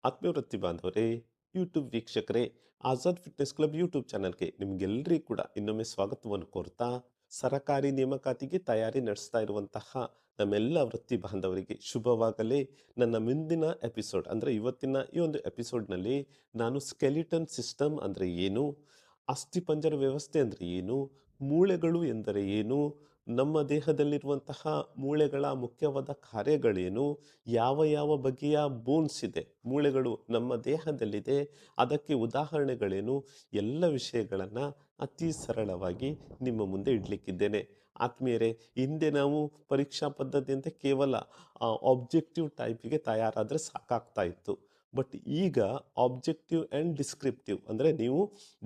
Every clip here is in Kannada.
ಆತ್ಮೀಯವೃತ್ತಿ ಬಾಂಧವರೇ, ಯೂಟ್ಯೂಬ್ ವೀಕ್ಷಕರೇ, ಆಜಾದ್ ಫಿಟ್ನೆಸ್ ಕ್ಲಬ್ ಯೂಟ್ಯೂಬ್ ಚಾನಲ್ಗೆ ನಿಮಗೆಲ್ಲರಿಗೂ ಕೂಡ ಇನ್ನೊಮ್ಮೆ ಸ್ವಾಗತವನ್ನು ಕೋರ್ತಾ, ಸರಕಾರಿ ನೇಮಕಾತಿಗೆ ತಯಾರಿ ನಡೆಸ್ತಾ ಇರುವಂತಹ ನಮ್ಮೆಲ್ಲ ವೃತ್ತಿ ಬಾಂಧವರಿಗೆ ಶುಭವಾಗಲಿ. ನನ್ನ ಮುಂದಿನ ಎಪಿಸೋಡ್ ಅಂದರೆ ಇವತ್ತಿನ ಈ ಒಂದು ಎಪಿಸೋಡ್ನಲ್ಲಿ ನಾನು ಸ್ಕೆಲಿಟನ್ ಸಿಸ್ಟಮ್ ಅಂದರೆ ಏನು, ಅಸ್ಥಿಪಂಜರ ವ್ಯವಸ್ಥೆ ಅಂದರೆ ಏನು, ಮೂಳೆಗಳು ಎಂದರೆ ಏನು, ನಮ್ಮ ದೇಹದಲ್ಲಿರುವಂತಹ ಮೂಳೆಗಳ ಮುಖ್ಯವಾದ ಕಾರ್ಯಗಳೇನು, ಯಾವ ಯಾವ ಬಗೆಯ ಬೋನ್ಸ್ ಇದೆ, ಮೂಳೆಗಳು ನಮ್ಮ ದೇಹದಲ್ಲಿದೆ, ಅದಕ್ಕೆ ಉದಾಹರಣೆಗಳೇನು, ಎಲ್ಲ ವಿಷಯಗಳನ್ನು ಅತಿ ಸರಳವಾಗಿ ನಿಮ್ಮ ಮುಂದೆ ಇಡಲಿಕ್ಕಿದ್ದೇನೆ. ಆತ್ಮೀಯರೇ, ಹಿಂದೆ ನಾವು ಪರೀಕ್ಷಾ ಪದ್ಧತಿಯಂತೆ ಕೇವಲ ಆಬ್ಜೆಕ್ಟಿವ್ ಟೈಪಿಗೆ ತಯಾರಾದರೆ ಸಾಕಾಗ್ತಾ ಇತ್ತು. ಬಟ್ ಈಗ ಆಬ್ಜೆಕ್ಟಿವ್ ಆ್ಯಂಡ್ ಡಿಸ್ಕ್ರಿಪ್ಟಿವ್ ಅಂದರೆ ನೀವು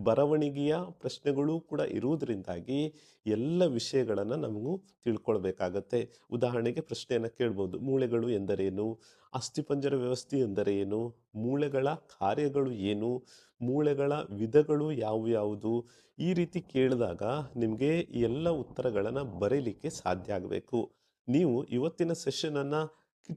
ಬರವಣಿಗೆಯ ಪ್ರಶ್ನೆಗಳು ಕೂಡ ಇರುವುದರಿಂದಾಗಿ ಎಲ್ಲ ವಿಷಯಗಳನ್ನು ನಮಗೂ ತಿಳ್ಕೊಳ್ಬೇಕಾಗತ್ತೆ. ಉದಾಹರಣೆಗೆ ಪ್ರಶ್ನೆಯನ್ನು ಕೇಳ್ಬೋದು, ಮೂಳೆಗಳು ಎಂದರೇನು, ಅಸ್ಥಿಪಂಜರ ವ್ಯವಸ್ಥೆ ಎಂದರೆ ಏನು, ಮೂಳೆಗಳ ಕಾರ್ಯಗಳು ಏನು, ಮೂಳೆಗಳ ವಿಧಗಳು ಯಾವುದು, ಈ ರೀತಿ ಕೇಳಿದಾಗ ನಿಮಗೆ ಈ ಎಲ್ಲ ಉತ್ತರಗಳನ್ನು ಬರೀಲಿಕ್ಕೆ ಸಾಧ್ಯ ಆಗಬೇಕು. ನೀವು ಇವತ್ತಿನ ಸೆಷನನ್ನು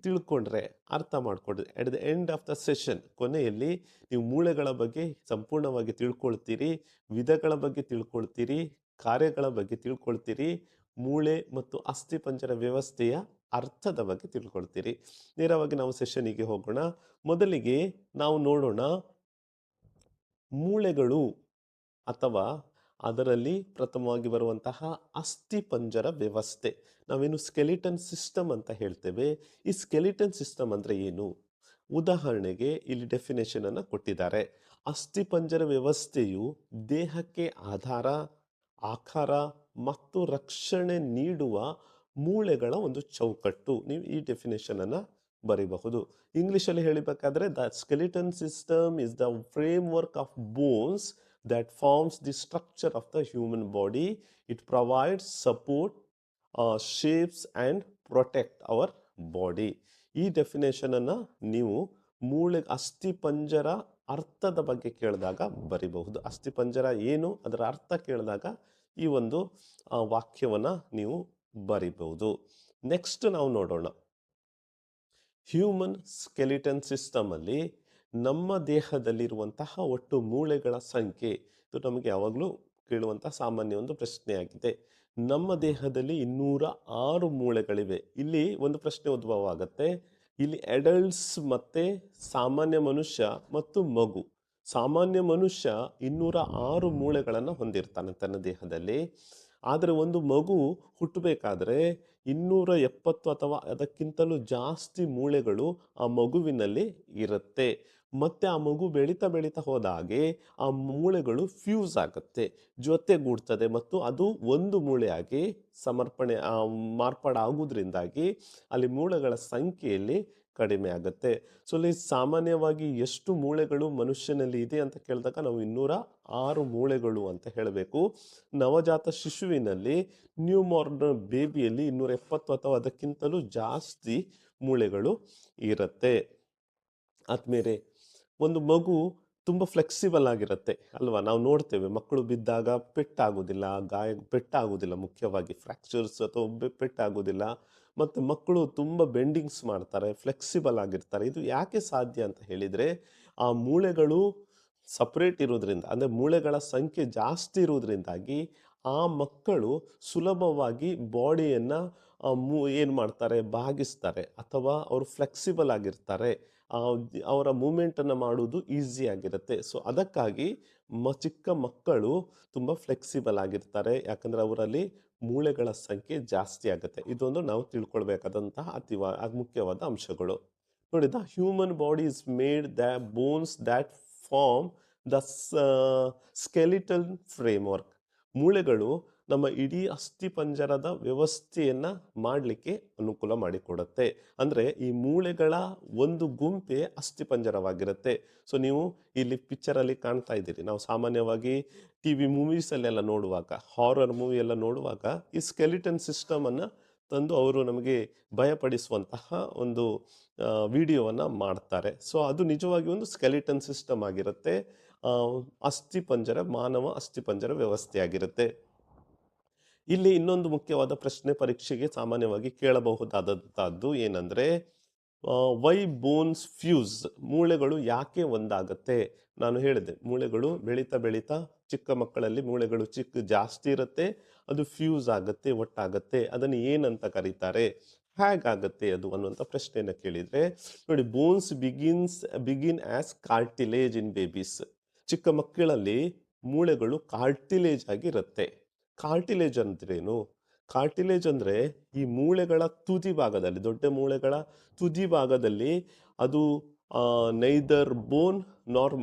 ತಿಳ್ಕೊಂಡ್ರೆ, ಅರ್ಥ ಮಾಡಿಕೊಂಡ್ರೆ, at the end of the session, ಕೊನೆಯಲ್ಲಿ ನೀವು ಮೂಳೆಗಳ ಬಗ್ಗೆ ಸಂಪೂರ್ಣವಾಗಿ ತಿಳ್ಕೊಳ್ತೀರಿ, ವಿಧಗಳ ಬಗ್ಗೆ ತಿಳ್ಕೊಳ್ತೀರಿ, ಕಾರ್ಯಗಳ ಬಗ್ಗೆ ತಿಳ್ಕೊಳ್ತೀರಿ, ಮೂಳೆ ಮತ್ತು ಅಸ್ಥಿಪಂಜರ ವ್ಯವಸ್ಥೆಯ ಅರ್ಥದ ಬಗ್ಗೆ ತಿಳ್ಕೊಳ್ತೀರಿ. ನೇರವಾಗಿ ನಾವು ಸೆಷನಿಗೆ ಹೋಗೋಣ. ಮೊದಲಿಗೆ ನಾವು ನೋಡೋಣ ಮೂಳೆಗಳು ಅಥವಾ ಅದರಲ್ಲಿ ಪ್ರಥಮವಾಗಿ ಬರುವಂತಹ ಅಸ್ಥಿಪಂಜರ ವ್ಯವಸ್ಥೆ. ನಾವೇನು ಸ್ಕೆಲಿಟನ್ ಸಿಸ್ಟಮ್ ಅಂತ ಹೇಳ್ತೇವೆ. ಈ ಸ್ಕೆಲಿಟನ್ ಸಿಸ್ಟಮ್ ಅಂದರೆ ಏನು? ಉದಾಹರಣೆಗೆ ಇಲ್ಲಿ ಡೆಫಿನೇಷನ್ ಅನ್ನು ಕೊಟ್ಟಿದ್ದಾರೆ. ಅಸ್ಥಿಪಂಜರ ವ್ಯವಸ್ಥೆಯು ದೇಹಕ್ಕೆ ಆಧಾರ, ಆಕಾರ ಮತ್ತು ರಕ್ಷಣೆ ನೀಡುವ ಮೂಳೆಗಳ ಒಂದು ಚೌಕಟ್ಟು. ನೀವು ಈ ಡೆಫಿನೇಷನ್ ಅನ್ನು ಬರೀಬಹುದು. ಇಂಗ್ಲಿಷಲ್ಲಿ ಹೇಳಬೇಕಾದ್ರೆ, the skeleton system is the framework of bones that forms the structure of the human body. It provides support, shapes and protect our body. ಈ ಡೆಫಿನೇಷನ್ ಅನ್ನು ನೀವು ಅಸ್ಥಿಪಂಜರ ಅರ್ಥದ ಬಗ್ಗೆ ಕೇಳಿದಾಗ ಬರಿಬಹುದು. ಅಸ್ಥಿಪಂಜರ ಏನು, ಅದರ ಅರ್ಥ ಕೇಳಿದಾಗ ಈ ಒಂದು ವಾಕ್ಯವನ್ನು ನೀವು ಬರಿಬಹುದು. ನೆಕ್ಸ್ಟ್ ನಾವು ನೋಡೋಣ, ಹ್ಯೂಮನ್ ಸ್ಕೆಲಿಟನ್ ಸಿಸ್ಟಮಲ್ಲಿ ನಮ್ಮ ದೇಹದಲ್ಲಿರುವಂತಹ ಒಟ್ಟು ಮೂಳೆಗಳ ಸಂಖ್ಯೆ, ಇದು ನಮಗೆ ಯಾವಾಗಲೂ ಕೇಳುವಂಥ ಸಾಮಾನ್ಯ ಒಂದು ಪ್ರಶ್ನೆಯಾಗಿದೆ. ನಮ್ಮ ದೇಹದಲ್ಲಿ 206 ಮೂಳೆಗಳಿವೆ. ಇಲ್ಲಿ ಒಂದು ಪ್ರಶ್ನೆ ಉದ್ಭವ ಆಗುತ್ತೆ. ಇಲ್ಲಿ ಅಡಲ್ಟ್ಸ್ ಮತ್ತು ಸಾಮಾನ್ಯ ಮನುಷ್ಯ ಮತ್ತು ಮಗು. ಸಾಮಾನ್ಯ ಮನುಷ್ಯ 206 ಮೂಳೆಗಳನ್ನು ಹೊಂದಿರ್ತಾನೆ ತನ್ನ ದೇಹದಲ್ಲಿ. ಆದರೆ ಒಂದು ಮಗು ಹುಟ್ಟಬೇಕಾದ್ರೆ 270 ಅಥವಾ ಅದಕ್ಕಿಂತಲೂ ಜಾಸ್ತಿ ಮೂಳೆಗಳು ಆ ಮಗುವಿನಲ್ಲಿ ಇರುತ್ತೆ. ಮತ್ತು ಆ ಮಗು ಬೆಳೀತಾ ಬೆಳೀತಾ ಹೋದ ಹಾಗೆ ಆ ಮೂಳೆಗಳು ಫ್ಯೂಸ್ ಆಗುತ್ತೆ, ಜೊತೆಗೂಡ್ತದೆ, ಮತ್ತು ಅದು ಒಂದು ಮೂಳೆಯಾಗಿ ಮಾರ್ಪಾಡಾಗುವುದರಿಂದಾಗಿ ಅಲ್ಲಿ ಮೂಳೆಗಳ ಸಂಖ್ಯೆಯಲ್ಲಿ ಕಡಿಮೆ ಆಗುತ್ತೆ. ಸೊ ಇಲ್ಲಿ ಸಾಮಾನ್ಯವಾಗಿ ಎಷ್ಟು ಮೂಳೆಗಳು ಮನುಷ್ಯನಲ್ಲಿ ಇದೆ ಅಂತ ಕೇಳಿದಾಗ ನಾವು 206 ಮೂಳೆಗಳು ಅಂತ ಹೇಳಬೇಕು. ನವಜಾತ ಶಿಶುವಿನಲ್ಲಿ, ನ್ಯೂ ಮಾರ್ನ್ ಬೇಬಿಯಲ್ಲಿ 270 ಅಥವಾ ಅದಕ್ಕಿಂತಲೂ ಜಾಸ್ತಿ ಮೂಳೆಗಳು ಇರುತ್ತೆ. ಆದ್ಮೇಲೆ ಒಂದು ಮಗು ತುಂಬ ಫ್ಲೆಕ್ಸಿಬಲ್ ಆಗಿರುತ್ತೆ ಅಲ್ವಾ? ನಾವು ನೋಡ್ತೇವೆ, ಮಕ್ಕಳು ಬಿದ್ದಾಗ ಪೆಟ್ಟಾಗೋದಿಲ್ಲ, ಪೆಟ್ಟಾಗೋದಿಲ್ಲ, ಮುಖ್ಯವಾಗಿ ಫ್ರ್ಯಾಕ್ಚರ್ಸ್ ಅಥವಾ ಪೆಟ್ಟಾಗೋದಿಲ್ಲ. ಮತ್ತು ಮಕ್ಕಳು ತುಂಬ ಬೆಂಡಿಂಗ್ಸ್ ಮಾಡ್ತಾರೆ, ಫ್ಲೆಕ್ಸಿಬಲ್ ಆಗಿರ್ತಾರೆ. ಇದು ಯಾಕೆ ಸಾಧ್ಯ ಅಂತ ಹೇಳಿದರೆ, ಆ ಮೂಳೆಗಳು ಸಪ್ರೇಟ್ ಇರೋದ್ರಿಂದ, ಅಂದರೆ ಮೂಳೆಗಳ ಸಂಖ್ಯೆ ಜಾಸ್ತಿ ಇರೋದ್ರಿಂದಾಗಿ ಆ ಮಕ್ಕಳು ಸುಲಭವಾಗಿ ಬಾಡಿಯನ್ನು ಏನು ಮಾಡ್ತಾರೆ, ಭಾಗಿಸ್ತಾರೆ, ಅಥವಾ ಅವರು ಫ್ಲೆಕ್ಸಿಬಲ್ ಆಗಿರ್ತಾರೆ, ಅವರ ಮೂಮೆಂಟನ್ನು ಮಾಡುವುದು ಈಸಿ ಆಗಿರುತ್ತೆ. ಸೊ ಅದಕ್ಕಾಗಿ ಚಿಕ್ಕ ಮಕ್ಕಳು ತುಂಬ ಫ್ಲೆಕ್ಸಿಬಲ್ ಆಗಿರ್ತಾರೆ, ಯಾಕಂದರೆ ಅವರಲ್ಲಿ ಮೂಳೆಗಳ ಸಂಖ್ಯೆ ಜಾಸ್ತಿ ಆಗುತ್ತೆ. ಇದೊಂದು ನಾವು ತಿಳ್ಕೊಳ್ಬೇಕಾದಂತಹ ಮುಖ್ಯವಾದ ಅಂಶಗಳು. ನೋಡಿ, the human body is made the bones that form the skeletal framework. ಮೂಳೆಗಳು ನಮ್ಮ ಇಡೀ ಅಸ್ಥಿಪಂಜರದ ವ್ಯವಸ್ಥೆಯನ್ನು ಮಾಡಲಿಕ್ಕೆ ಅನುಕೂಲ ಮಾಡಿಕೊಡುತ್ತೆ. ಅಂದರೆ ಈ ಮೂಳೆಗಳ ಒಂದು ಗುಂಪೆ ಅಸ್ಥಿಪಂಜರವಾಗಿರುತ್ತೆ. ಸೊ ನೀವು ಇಲ್ಲಿ ಪಿಕ್ಚರಲ್ಲಿ ಕಾಣ್ತಾ ಇದ್ದೀರಿ, ನಾವು ಸಾಮಾನ್ಯವಾಗಿ TV ಮೂವೀಸಲ್ಲೆಲ್ಲ ನೋಡುವಾಗ, ಹಾರರ್ ಮೂವಿ ಎಲ್ಲ ನೋಡುವಾಗ ಈ ಸ್ಕೆಲಿಟನ್ ಸಿಸ್ಟಮನ್ನು ತಂದು ಅವರು ನಮಗೆ ಭಯಪಡಿಸುವಂತಹ ಒಂದು ವಿಡಿಯೋವನ್ನು ಮಾಡ್ತಾರೆ. ಸೊ ಅದು ನಿಜವಾಗಿ ಒಂದು ಸ್ಕೆಲಿಟನ್ ಸಿಸ್ಟಮ್ ಆಗಿರುತ್ತೆ, ಮಾನವ ಅಸ್ಥಿಪಂಜರ ವ್ಯವಸ್ಥೆಯಾಗಿರುತ್ತೆ. ಇಲ್ಲಿ ಇನ್ನೊಂದು ಮುಖ್ಯವಾದ ಪ್ರಶ್ನೆ ಪರೀಕ್ಷೆಗೆ ಸಾಮಾನ್ಯವಾಗಿ ಕೇಳಬಹುದಾದಂಥದ್ದು ಏನಂದರೆ, ವೈ ಬೋನ್ಸ್ ಫ್ಯೂಸ್, ಮೂಳೆಗಳು ಯಾಕೆ ಒಂದಾಗತ್ತೆ? ನಾನು ಹೇಳಿದೆ ಮೂಳೆಗಳು ಬೆಳೀತಾ ಬೆಳೀತಾ ಚಿಕ್ಕ ಮಕ್ಕಳಲ್ಲಿ ಮೂಳೆಗಳು ಜಾಸ್ತಿ ಇರುತ್ತೆ, ಅದು ಫ್ಯೂಸ್ ಆಗುತ್ತೆ, ಒಟ್ಟಾಗತ್ತೆ. ಅದನ್ನು ಏನಂತ ಕರೀತಾರೆ, ಹೇಗಾಗತ್ತೆ ಅದು ಅನ್ನುವಂಥ ಪ್ರಶ್ನೆಯನ್ನು ಕೇಳಿದರೆ ನೋಡಿ, ಬೋನ್ಸ್ ಬಿಗಿನ್ ಆಸ್ ಕಾರ್ಟಿಲೇಜ್ ಇನ್ ಬೇಬೀಸ್. ಚಿಕ್ಕ ಮಕ್ಕಳಲ್ಲಿ ಮೂಳೆಗಳು ಕಾರ್ಟಿಲೇಜ್ ಆಗಿರುತ್ತೆ. ಕಾರ್ಟಿಲೇಜ್ ಅಂದ್ರೇನು? ಕಾರ್ಟಿಲೇಜ್ ಅಂದರೆ ಈ ಮೂಳೆಗಳ ತುದಿ ಭಾಗದಲ್ಲಿ, ದೊಡ್ಡ ಮೂಳೆಗಳ ತುದಿ ಭಾಗದಲ್ಲಿ ಅದು ನೈದರ್ ಬೋನ್ ನಾರ್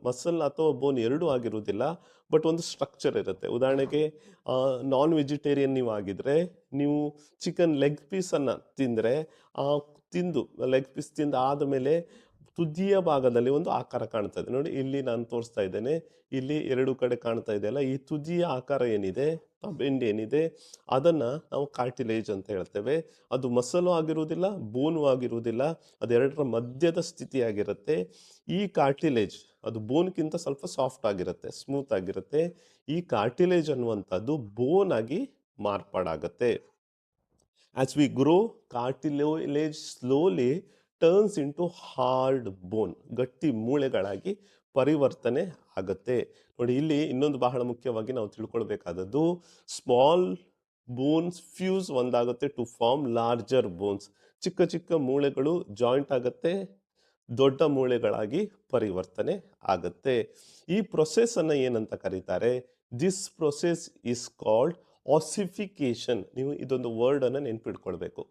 ಮಸಲ್ ಅಥವಾ ಬೋನ್ ಎರಡೂ ಆಗಿರುವುದಿಲ್ಲ, ಬಟ್ ಒಂದು ಸ್ಟ್ರಕ್ಚರ್ ಇರುತ್ತೆ. ಉದಾಹರಣೆಗೆ ನಾನ್ ವೆಜಿಟೇರಿಯನ್ ನೀವು ಆಗಿದ್ರೆ, ನೀವು ಚಿಕನ್ ಲೆಗ್ ಪೀಸನ್ನು ತಿಂದರೆ, ಆ ತಿಂದು ಲೆಗ್ ಪೀಸ್ ತಿಂದು ಆದಮೇಲೆ ತುದಿಯ ಭಾಗದಲ್ಲಿ ಒಂದು ಆಕಾರ ಕಾಣ್ತಾ ಇದೆ ನೋಡಿ, ಇಲ್ಲಿ ನಾನು ತೋರಿಸ್ತಾ ಇದ್ದೇನೆ, ಇಲ್ಲಿ ಎರಡು ಕಡೆ ಕಾಣ್ತಾ ಇದೆಯಲ್ಲ, ಈ ತುದಿಯ ಆಕಾರ ಏನಿದೆ, ಆ ಬೆಂಡ್ ಏನಿದೆ, ಅದನ್ನು ನಾವು ಕಾರ್ಟಿಲೇಜ್ ಅಂತ ಹೇಳ್ತೇವೆ. ಅದು ಮಸಲು ಆಗಿರುವುದಿಲ್ಲ, ಬೋನು ಆಗಿರುವುದಿಲ್ಲ, ಅದೆರಡರ ಮಧ್ಯದ ಸ್ಥಿತಿಯಾಗಿರುತ್ತೆ. ಈ ಕಾರ್ಟಿಲೇಜ್ ಅದು ಬೋನ್ಗಿಂತ ಸ್ವಲ್ಪ ಸಾಫ್ಟ್ ಆಗಿರುತ್ತೆ, ಸ್ಮೂತ್ ಆಗಿರುತ್ತೆ. ಈ ಕಾರ್ಟಿಲೇಜ್ ಅನ್ನುವಂಥದ್ದು ಬೋನ್ ಆಗಿ ಮಾರ್ಪಾಡಾಗತ್ತೆ. As we grow, cartilage slowly turns into hard bone, ಗಟ್ಟಿ ಮೂಳೆಗಳಾಗಿ ಪರಿವರ್ತನೆ ಆಗುತ್ತೆ. ನೋಡಿ, ಇಲ್ಲಿ ಇನ್ನೊಂದು ಬಹಳ ಮುಖ್ಯವಾಗಿ ನಾವು ತಿಳ್ಕೊಳ್ಬೇಕಾದದ್ದು, ಸ್ಮಾಲ್ ಬೋನ್ಸ್ ಫ್ಯೂಸ್ ಒಂದಾಗುತ್ತೆ ಟು ಫಾರ್ಮ್ ಲಾರ್ಜರ್ ಬೋನ್ಸ್. ಚಿಕ್ಕ ಚಿಕ್ಕ ಮೂಳೆಗಳು ಜಾಯಿಂಟ್ ಆಗುತ್ತೆ, ದೊಡ್ಡ ಮೂಳೆಗಳಾಗಿ ಪರಿವರ್ತನೆ ಆಗುತ್ತೆ. ಈ ಪ್ರೊಸೆಸನ್ನು ಏನಂತ ಕರೀತಾರೆ? This process is called ossification. ನೀವು ಇದೊಂದು ವರ್ಡನ್ನು ನೆನ್ಪಿಟ್ಕೊಳ್ಬೇಕು.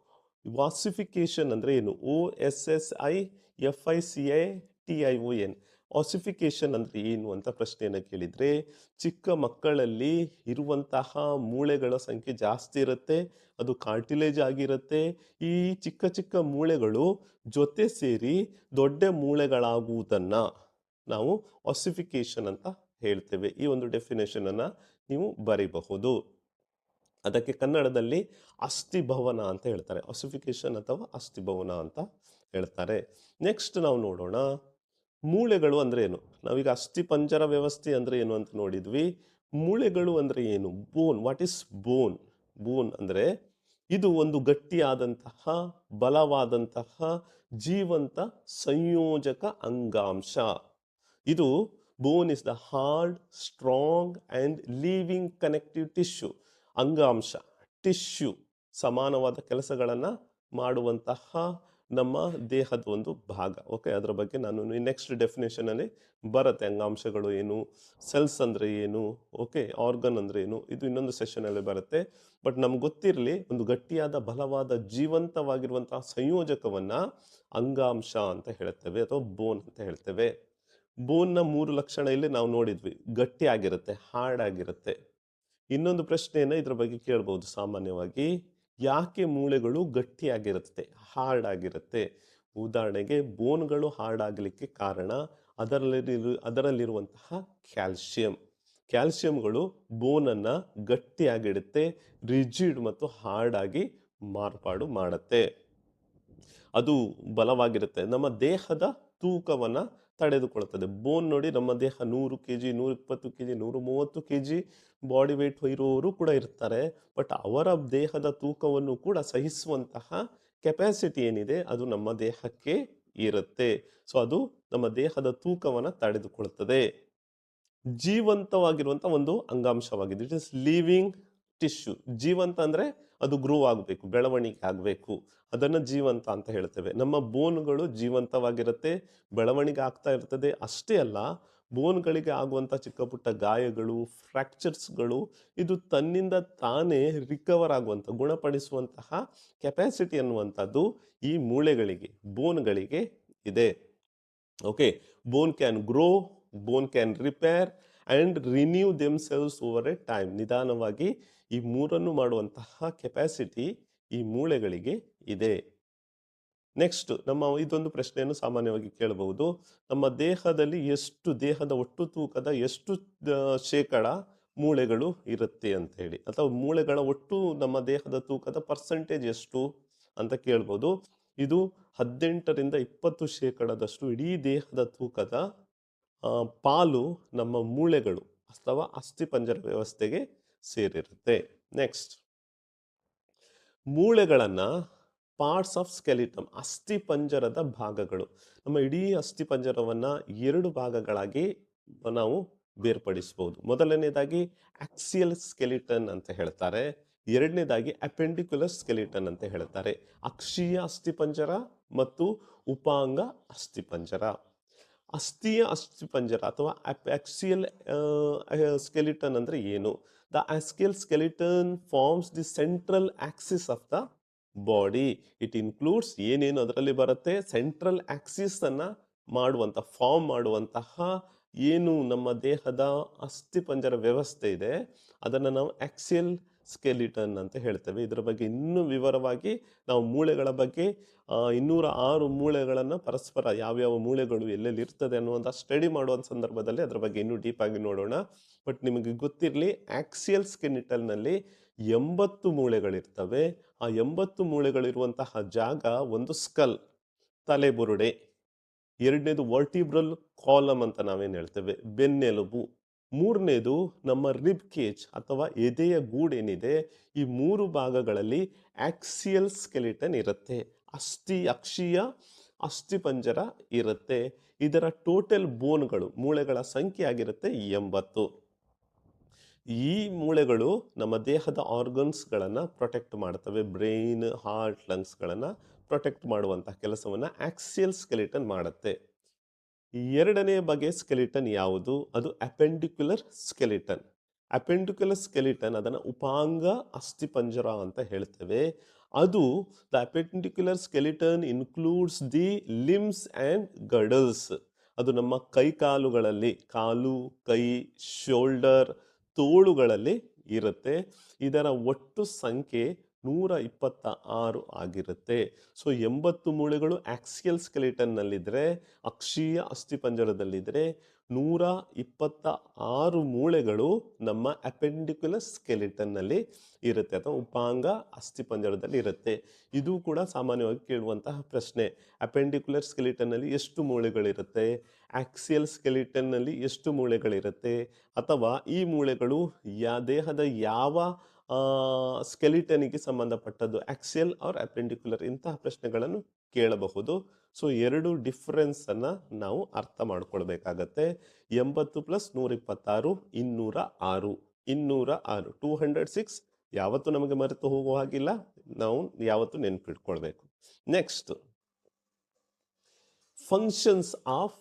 ವಾಸಿಫಿಕೇಶನ್ ಅಂದರೆ ಏನು? OSSIFICATION. ಆಸಿಫಿಕೇಶನ್ ಅಂದರೆ ಏನು ಅಂತ ಪ್ರಶ್ನೆಯನ್ನು ಕೇಳಿದರೆ, ಚಿಕ್ಕ ಮಕ್ಕಳಲ್ಲಿ ಇರುವಂತಹ ಮೂಳೆಗಳ ಸಂಖ್ಯೆ ಜಾಸ್ತಿ ಇರುತ್ತೆ, ಅದು ಕಾರ್ಟಿಲೇಜ್ ಆಗಿರುತ್ತೆ. ಈ ಚಿಕ್ಕ ಚಿಕ್ಕ ಮೂಳೆಗಳು ಜೊತೆ ಸೇರಿ ದೊಡ್ಡ ಮೂಳೆಗಳಾಗುವುದನ್ನು ನಾವು ಆಸಿಫಿಕೇಶನ್ ಅಂತ ಹೇಳ್ತೇವೆ. ಈ ಒಂದು ಡೆಫಿನೇಷನನ್ನು ನೀವು ಬರೀಬಹುದು. ಅದಕ್ಕೆ ಕನ್ನಡದಲ್ಲಿ ಅಸ್ಥಿಭವನ ಅಂತ ಹೇಳ್ತಾರೆ. ಆಸಿಫಿಕೇಶನ್ ಅಥವಾ ಅಸ್ಥಿಭವನ ಅಂತ ಹೇಳ್ತಾರೆ. ನೆಕ್ಸ್ಟ್ ನಾವು ನೋಡೋಣ, ಮೂಳೆಗಳು ಅಂದರೆ ಏನು. ನಾವೀಗ ಅಸ್ಥಿ ಪಂಜರ ವ್ಯವಸ್ಥೆ ಅಂದರೆ ಏನು ಅಂತ ನೋಡಿದ್ವಿ. ಮೂಳೆಗಳು ಅಂದರೆ ಏನು? ಬೋನ್. ವಾಟ್ ಈಸ್ ಬೋನ್? ಬೋನ್ ಅಂದರೆ ಇದು ಒಂದು ಗಟ್ಟಿಯಾದಂತಹ, ಬಲವಾದಂತಹ, ಜೀವಂತ ಸಂಯೋಜಕ ಅಂಗಾಂಶ. ಇದು bone is the hard, strong and living connective tissue. ಅಂಗಾಂಶ, ಟಿಶ್ಯೂ, ಸಮಾನವಾದ ಕೆಲಸಗಳನ್ನು ಮಾಡುವಂತಹ ನಮ್ಮ ದೇಹದ ಒಂದು ಭಾಗ. ಓಕೆ, ಅದರ ಬಗ್ಗೆ ನಾನು ನೆಕ್ಸ್ಟ್ ಡೆಫಿನೇಷನಲ್ಲಿ ಬರುತ್ತೆ. ಅಂಗಾಂಶಗಳು ಏನು, ಸೆಲ್ಸ್ ಅಂದರೆ ಏನು, ಓಕೆ, ಆರ್ಗನ್ ಅಂದರೆ ಏನು, ಇದು ಇನ್ನೊಂದು ಸೆಷನಲ್ಲಿ ಬರುತ್ತೆ. ಬಟ್ ನಮ್ಗೆ ಗೊತ್ತಿರಲಿ, ಒಂದು ಗಟ್ಟಿಯಾದ, ಬಲವಾದ, ಜೀವಂತವಾಗಿರುವಂತಹ ಸಂಯೋಜಕವನ್ನು ಅಂಗಾಂಶ ಅಂತ ಹೇಳ್ತೇವೆ ಅಥವಾ ಬೋನ್ ಅಂತ ಹೇಳ್ತೇವೆ. ಬೋನ್ನ 3 ಲಕ್ಷಣ ಇಲ್ಲಿ ನಾವು ನೋಡಿದ್ವಿ. ಗಟ್ಟಿ ಆಗಿರುತ್ತೆ, ಹಾರ್ಡ್ ಆಗಿರುತ್ತೆ. ಇನ್ನೊಂದು ಪ್ರಶ್ನೆಯನ್ನು ಇದರ ಬಗ್ಗೆ ಕೇಳ್ಬೋದು ಸಾಮಾನ್ಯವಾಗಿ, ಯಾಕೆ ಮೂಳೆಗಳು ಗಟ್ಟಿಯಾಗಿರುತ್ತೆ, ಹಾರ್ಡ್ ಆಗಿರುತ್ತೆ? ಉದಾಹರಣೆಗೆ ಬೋನ್ಗಳು ಹಾರ್ಡ್ ಆಗಲಿಕ್ಕೆ ಕಾರಣ ಅದರಲ್ಲಿರುವಂತಹ ಕ್ಯಾಲ್ಸಿಯಂಗಳು ಬೋನನ್ನು ಗಟ್ಟಿಯಾಗಿಡುತ್ತೆ, ರಿಜಿಡ್ ಮತ್ತು ಹಾರ್ಡ್ ಆಗಿ ಮಾರ್ಪಾಡು ಮಾಡುತ್ತೆ. ಅದು ಬಲವಾಗಿರುತ್ತೆ, ನಮ್ಮ ದೇಹದ ತೂಕವನ್ನು ತಡೆದುಕೊಳ್ಳುತ್ತದೆ. ಬೋನ್ ನೋಡಿ, ನಮ್ಮ ದೇಹ 100 kg, 120 kg, 130 kg body weight ಇರೋರು ಕೂಡ ಇರ್ತಾರೆ. ಬಟ್ ಅವರ ದೇಹದ ತೂಕವನ್ನು ಕೂಡ ಸಹಿಸುವಂತಹ ಕೆಪಾಸಿಟಿ ಏನಿದೆ ಅದು ನಮ್ಮ ದೇಹಕ್ಕೆ ಇರುತ್ತೆ. ಸೊ ಅದು ನಮ್ಮ ದೇಹದ ತೂಕವನ್ನು ತಡೆದುಕೊಳ್ಳುತ್ತದೆ. ಜೀವಂತವಾಗಿರುವಂಥ ಒಂದು ಅಂಗಾಂಶವಾಗಿದೆ. It is living tissue. ಜೀವಂತ ಅಂದರೆ ಅದು ಗ್ರೋ ಆಗಬೇಕು, ಬೆಳವಣಿಗೆ ಆಗಬೇಕು, ಅದನ್ನು ಜೀವಂತ ಅಂತ ಹೇಳ್ತೇವೆ. ನಮ್ಮ ಬೋನ್ಗಳು ಜೀವಂತವಾಗಿರುತ್ತೆ, ಬೆಳವಣಿಗೆ ಆಗ್ತಾ ಇರ್ತದೆ. ಅಷ್ಟೇ ಅಲ್ಲ, ಬೋನ್ಗಳಿಗೆ ಆಗುವಂಥ ಚಿಕ್ಕ ಪುಟ್ಟ ಗಾಯಗಳು, ಫ್ರ್ಯಾಕ್ಚರ್ಸ್ಗಳು, ಇದು ತನ್ನಿಂದ ತಾನೇ ರಿಕವರ್ ಆಗುವಂಥ, ಗುಣಪಡಿಸುವಂತಹ ಕೆಪಾಸಿಟಿ ಅನ್ನುವಂಥದ್ದು ಈ ಮೂಳೆಗಳಿಗೆ, ಬೋನ್ಗಳಿಗೆ ಇದೆ. Okay, bone can grow, bone can repair and renew themselves over A time. ನಿಧಾನವಾಗಿ ಈ ಮೂರನ್ನು ಮಾಡುವಂತಹ ಕೆಪಾಸಿಟಿ ಈ ಮೂಳೆಗಳಿಗೆ ಇದೆ. ನೆಕ್ಸ್ಟ್, ನಮ್ಮ ಇದೊಂದು ಪ್ರಶ್ನೆಯನ್ನು ಸಾಮಾನ್ಯವಾಗಿ ಕೇಳಬಹುದು, ನಮ್ಮ ದೇಹದಲ್ಲಿ ದೇಹದ ಒಟ್ಟು ತೂಕದ ಎಷ್ಟು ಶೇಕಡ ಮೂಳೆಗಳು ಇರುತ್ತೆ ಅಂತ ಹೇಳಿ, ಅಥವಾ ಮೂಳೆಗಳ ಒಟ್ಟು ನಮ್ಮ ದೇಹದ ತೂಕದ ಪರ್ಸೆಂಟೇಜ್ ಎಷ್ಟು ಅಂತ ಕೇಳ್ಬೋದು. ಇದು 18ರಿಂದ 20% ಇಡೀ ದೇಹದ ತೂಕದ ಪಾಲು ನಮ್ಮ ಮೂಳೆಗಳು ಅಥವಾ ಅಸ್ಥಿಪಂಜರ ವ್ಯವಸ್ಥೆಗೆ ಸೇರಿರುತ್ತೆ. ನೆಕ್ಸ್ಟ್, ಮೂಳೆಗಳನ್ನು ಪಾರ್ಟ್ಸ್ ಆಫ್ ಸ್ಕೆಲಿಟನ್, ಅಸ್ಥಿ ಪಂಜರದ ಭಾಗಗಳು. ನಮ್ಮ ಇಡೀ ಅಸ್ಥಿ ಪಂಜರವನ್ನ 2 ಭಾಗಗಳಾಗಿ ನಾವು ಬೇರ್ಪಡಿಸಬಹುದು. ಮೊದಲನೇದಾಗಿ ಆಕ್ಸಿಯಲ್ ಸ್ಕೆಲಿಟನ್ ಅಂತ ಹೇಳ್ತಾರೆ, ಎರಡನೇದಾಗಿ ಅಪೆಂಡಿಕ್ಯುಲರ್ ಸ್ಕೆಲಿಟನ್ ಅಂತ ಹೇಳ್ತಾರೆ. ಅಕ್ಷೀಯ ಅಸ್ಥಿಪಂಜರ ಮತ್ತು ಉಪಾಂಗ ಅಸ್ಥಿಪಂಜರ. ಅಸ್ಥಿಯ ಅಸ್ಥಿಪಂಜರ ಅಥವಾ ಆಕ್ಸಿಯಲ್ ಸ್ಕೆಲಿಟನ್ ಅಂದ್ರೆ ಏನು? The axial skeleton forms the central axis of the body. It includes ಏನೇನು ಅದರಲ್ಲಿ ಬರುತ್ತೆ, ಸೆಂಟ್ರಲ್ ಆಕ್ಸಿಸ್ ಅನ್ನ ಫಾರ್ಮ್ ಮಾಡುವಂತಹ ಏನು ನಮ್ಮ ದೇಹದ ಅಸ್ಥಿಪಂಜರ ವ್ಯವಸ್ಥೆ ಇದೆ ಅದನ್ನು ನಾವು ಆಕ್ಸಿಯಲ್ ಸ್ಕೆಲಿಟನ್ ಅಂತ ಹೇಳ್ತೇವೆ. ಇದರ ಬಗ್ಗೆ ಇನ್ನೂ ವಿವರವಾಗಿ ನಾವು ಮೂಳೆಗಳ ಬಗ್ಗೆ 206 ಮೂಳೆಗಳನ್ನು ಪರಸ್ಪರ ಯಾವ್ಯಾವ ಮೂಳೆಗಳು ಎಲ್ಲೆಲ್ಲಿ ಇರ್ತದೆ ಅನ್ನುವಂಥ ಸ್ಟಡಿ ಮಾಡುವ ಸಂದರ್ಭದಲ್ಲಿ ಅದರ ಬಗ್ಗೆ ಇನ್ನೂ ಡೀಪ್ ಆಗಿ ನೋಡೋಣ. ಬಟ್ ನಿಮಗೆ ಗೊತ್ತಿರಲಿ, ಆಕ್ಸಿಯಲ್ ಸ್ಕೆಲಿಟನ್ನಲ್ಲಿ 80 ಮೂಳೆಗಳಿರ್ತವೆ. ಆ 80 ಮೂಳೆಗಳಿರುವಂತಹ ಜಾಗ ಒಂದು ಸ್ಕಲ್, ತಲೆಬುರುಡೆ, ಎರಡನೇದು ವರ್ಟಿಬ್ರಲ್ ಕಾಲಮ್ ಅಂತ ನಾವೇನು ಹೇಳ್ತೇವೆ, ಬೆನ್ನೆಲುಬು, ಮೂರನೇದು ನಮ್ಮ ರಿಬ್ ಕೇಜ್ ಅಥವಾ ಎದೆಯ ಗೂಡೇನಿದೆ. ಈ 3 ಭಾಗಗಳಲ್ಲಿ ಆಕ್ಸಿಯಲ್ ಸ್ಕೆಲಿಟನ್ ಇರುತ್ತೆ, ಅಕ್ಷೀಯ ಅಸ್ಥಿಪಂಜರ ಇರುತ್ತೆ. ಇದರ ಟೋಟಲ್ ಬೋನ್ಗಳು, ಮೂಳೆಗಳ ಸಂಖ್ಯೆ ಆಗಿರುತ್ತೆ 80. ಈ ಮೂಳೆಗಳು ನಮ್ಮ ದೇಹದ ಆರ್ಗನ್ಸ್ಗಳನ್ನು ಪ್ರೊಟೆಕ್ಟ್ ಮಾಡ್ತವೆ. ಬ್ರೈನ್, ಹಾರ್ಟ್, ಲಂಗ್ಸ್ಗಳನ್ನು ಪ್ರೊಟೆಕ್ಟ್ ಮಾಡುವಂತಹ ಕೆಲಸವನ್ನು ಆಕ್ಸಿಯಲ್ ಸ್ಕೆಲಿಟನ್ ಮಾಡುತ್ತೆ. ಎರಡನೇ ಬಗೆಯ ಸ್ಕೆಲಿಟನ್ ಯಾವುದು? ಅದು ಅಪೆಂಡಿಕ್ಯುಲರ್ ಸ್ಕೆಲಿಟನ್. ಅಪೆಂಡಿಕ್ಯುಲರ್ ಸ್ಕೆಲಿಟನ್ ಅದನ್ನು ಉಪಾಂಗ ಅಸ್ಥಿಪಂಜರ ಅಂತ ಹೇಳ್ತೇವೆ. ಅದು the appendicular skeleton includes the limbs and girdles. ಅದು ನಮ್ಮ ಕಾಲುಗಳಲ್ಲಿ, ಕಾಲು, ಕೈ, ಶೋಲ್ಡರ್, ತೋಳುಗಳಲ್ಲಿ ಇರುತ್ತೆ. ಇದರ ಒಟ್ಟು ಸಂಖ್ಯೆ 126 ಆಗಿರುತ್ತೆ. ಸೊ 80 ಮೂಳೆಗಳು ಆಕ್ಸಿಯಲ್ ಸ್ಕೆಲಿಟನ್ನಲ್ಲಿದ್ದರೆ, ಅಕ್ಷೀಯ ಅಸ್ಥಿಪಂಜರದಲ್ಲಿದ್ದರೆ 126 ಮೂಳೆಗಳು ನಮ್ಮ ಅಪೆಂಡಿಕ್ಯುಲರ್ ಸ್ಕೆಲಿಟನ್ನಲ್ಲಿ ಇರುತ್ತೆ ಅಥವಾ ಉಪಾಂಗ ಅಸ್ಥಿಪಂಜರದಲ್ಲಿ ಇರುತ್ತೆ. ಇದು ಕೂಡ ಸಾಮಾನ್ಯವಾಗಿ ಕೇಳುವಂತಹ ಪ್ರಶ್ನೆ. ಅಪೆಂಡಿಕ್ಯುಲರ್ ಸ್ಕೆಲಿಟನ್ನಲ್ಲಿ ಎಷ್ಟು ಮೂಳೆಗಳಿರುತ್ತೆ, ಆಕ್ಸಿಯಲ್ ಸ್ಕೆಲಿಟನ್ನಲ್ಲಿ ಎಷ್ಟು ಮೂಳೆಗಳಿರುತ್ತೆ, ಅಥವಾ ಈ ಮೂಳೆಗಳು ದೇಹದ ಯಾವ ಸ್ಕೆಲಿಟನಿಗೆ ಸಂಬಂಧಪಟ್ಟದ್ದು, ಆಕ್ಸಿಯಲ್ ಆರ್ ಅಪೆಂಡಿಕ್ಯುಲರ್, ಇಂತಹ ಪ್ರಶ್ನೆಗಳನ್ನು ಕೇಳಬಹುದು. ಸೊ 2 ಡಿಫರೆನ್ಸ್ ಅನ್ನ ನಾವು ಅರ್ಥ ಮಾಡ್ಕೊಳ್ಬೇಕಾಗತ್ತೆ. 80 + 126 206. 206 ಯಾವತ್ತೂ ನಮಗೆ ಮರೆತು ಹೋಗುವ ಹಾಗಿಲ್ಲ, ನಾವು ಯಾವತ್ತೂ ನೆನಪಿಟ್ಕೊಳ್ಬೇಕು. ನೆಕ್ಸ್ಟ್, ಫಂಕ್ಷನ್ಸ್ ಆಫ್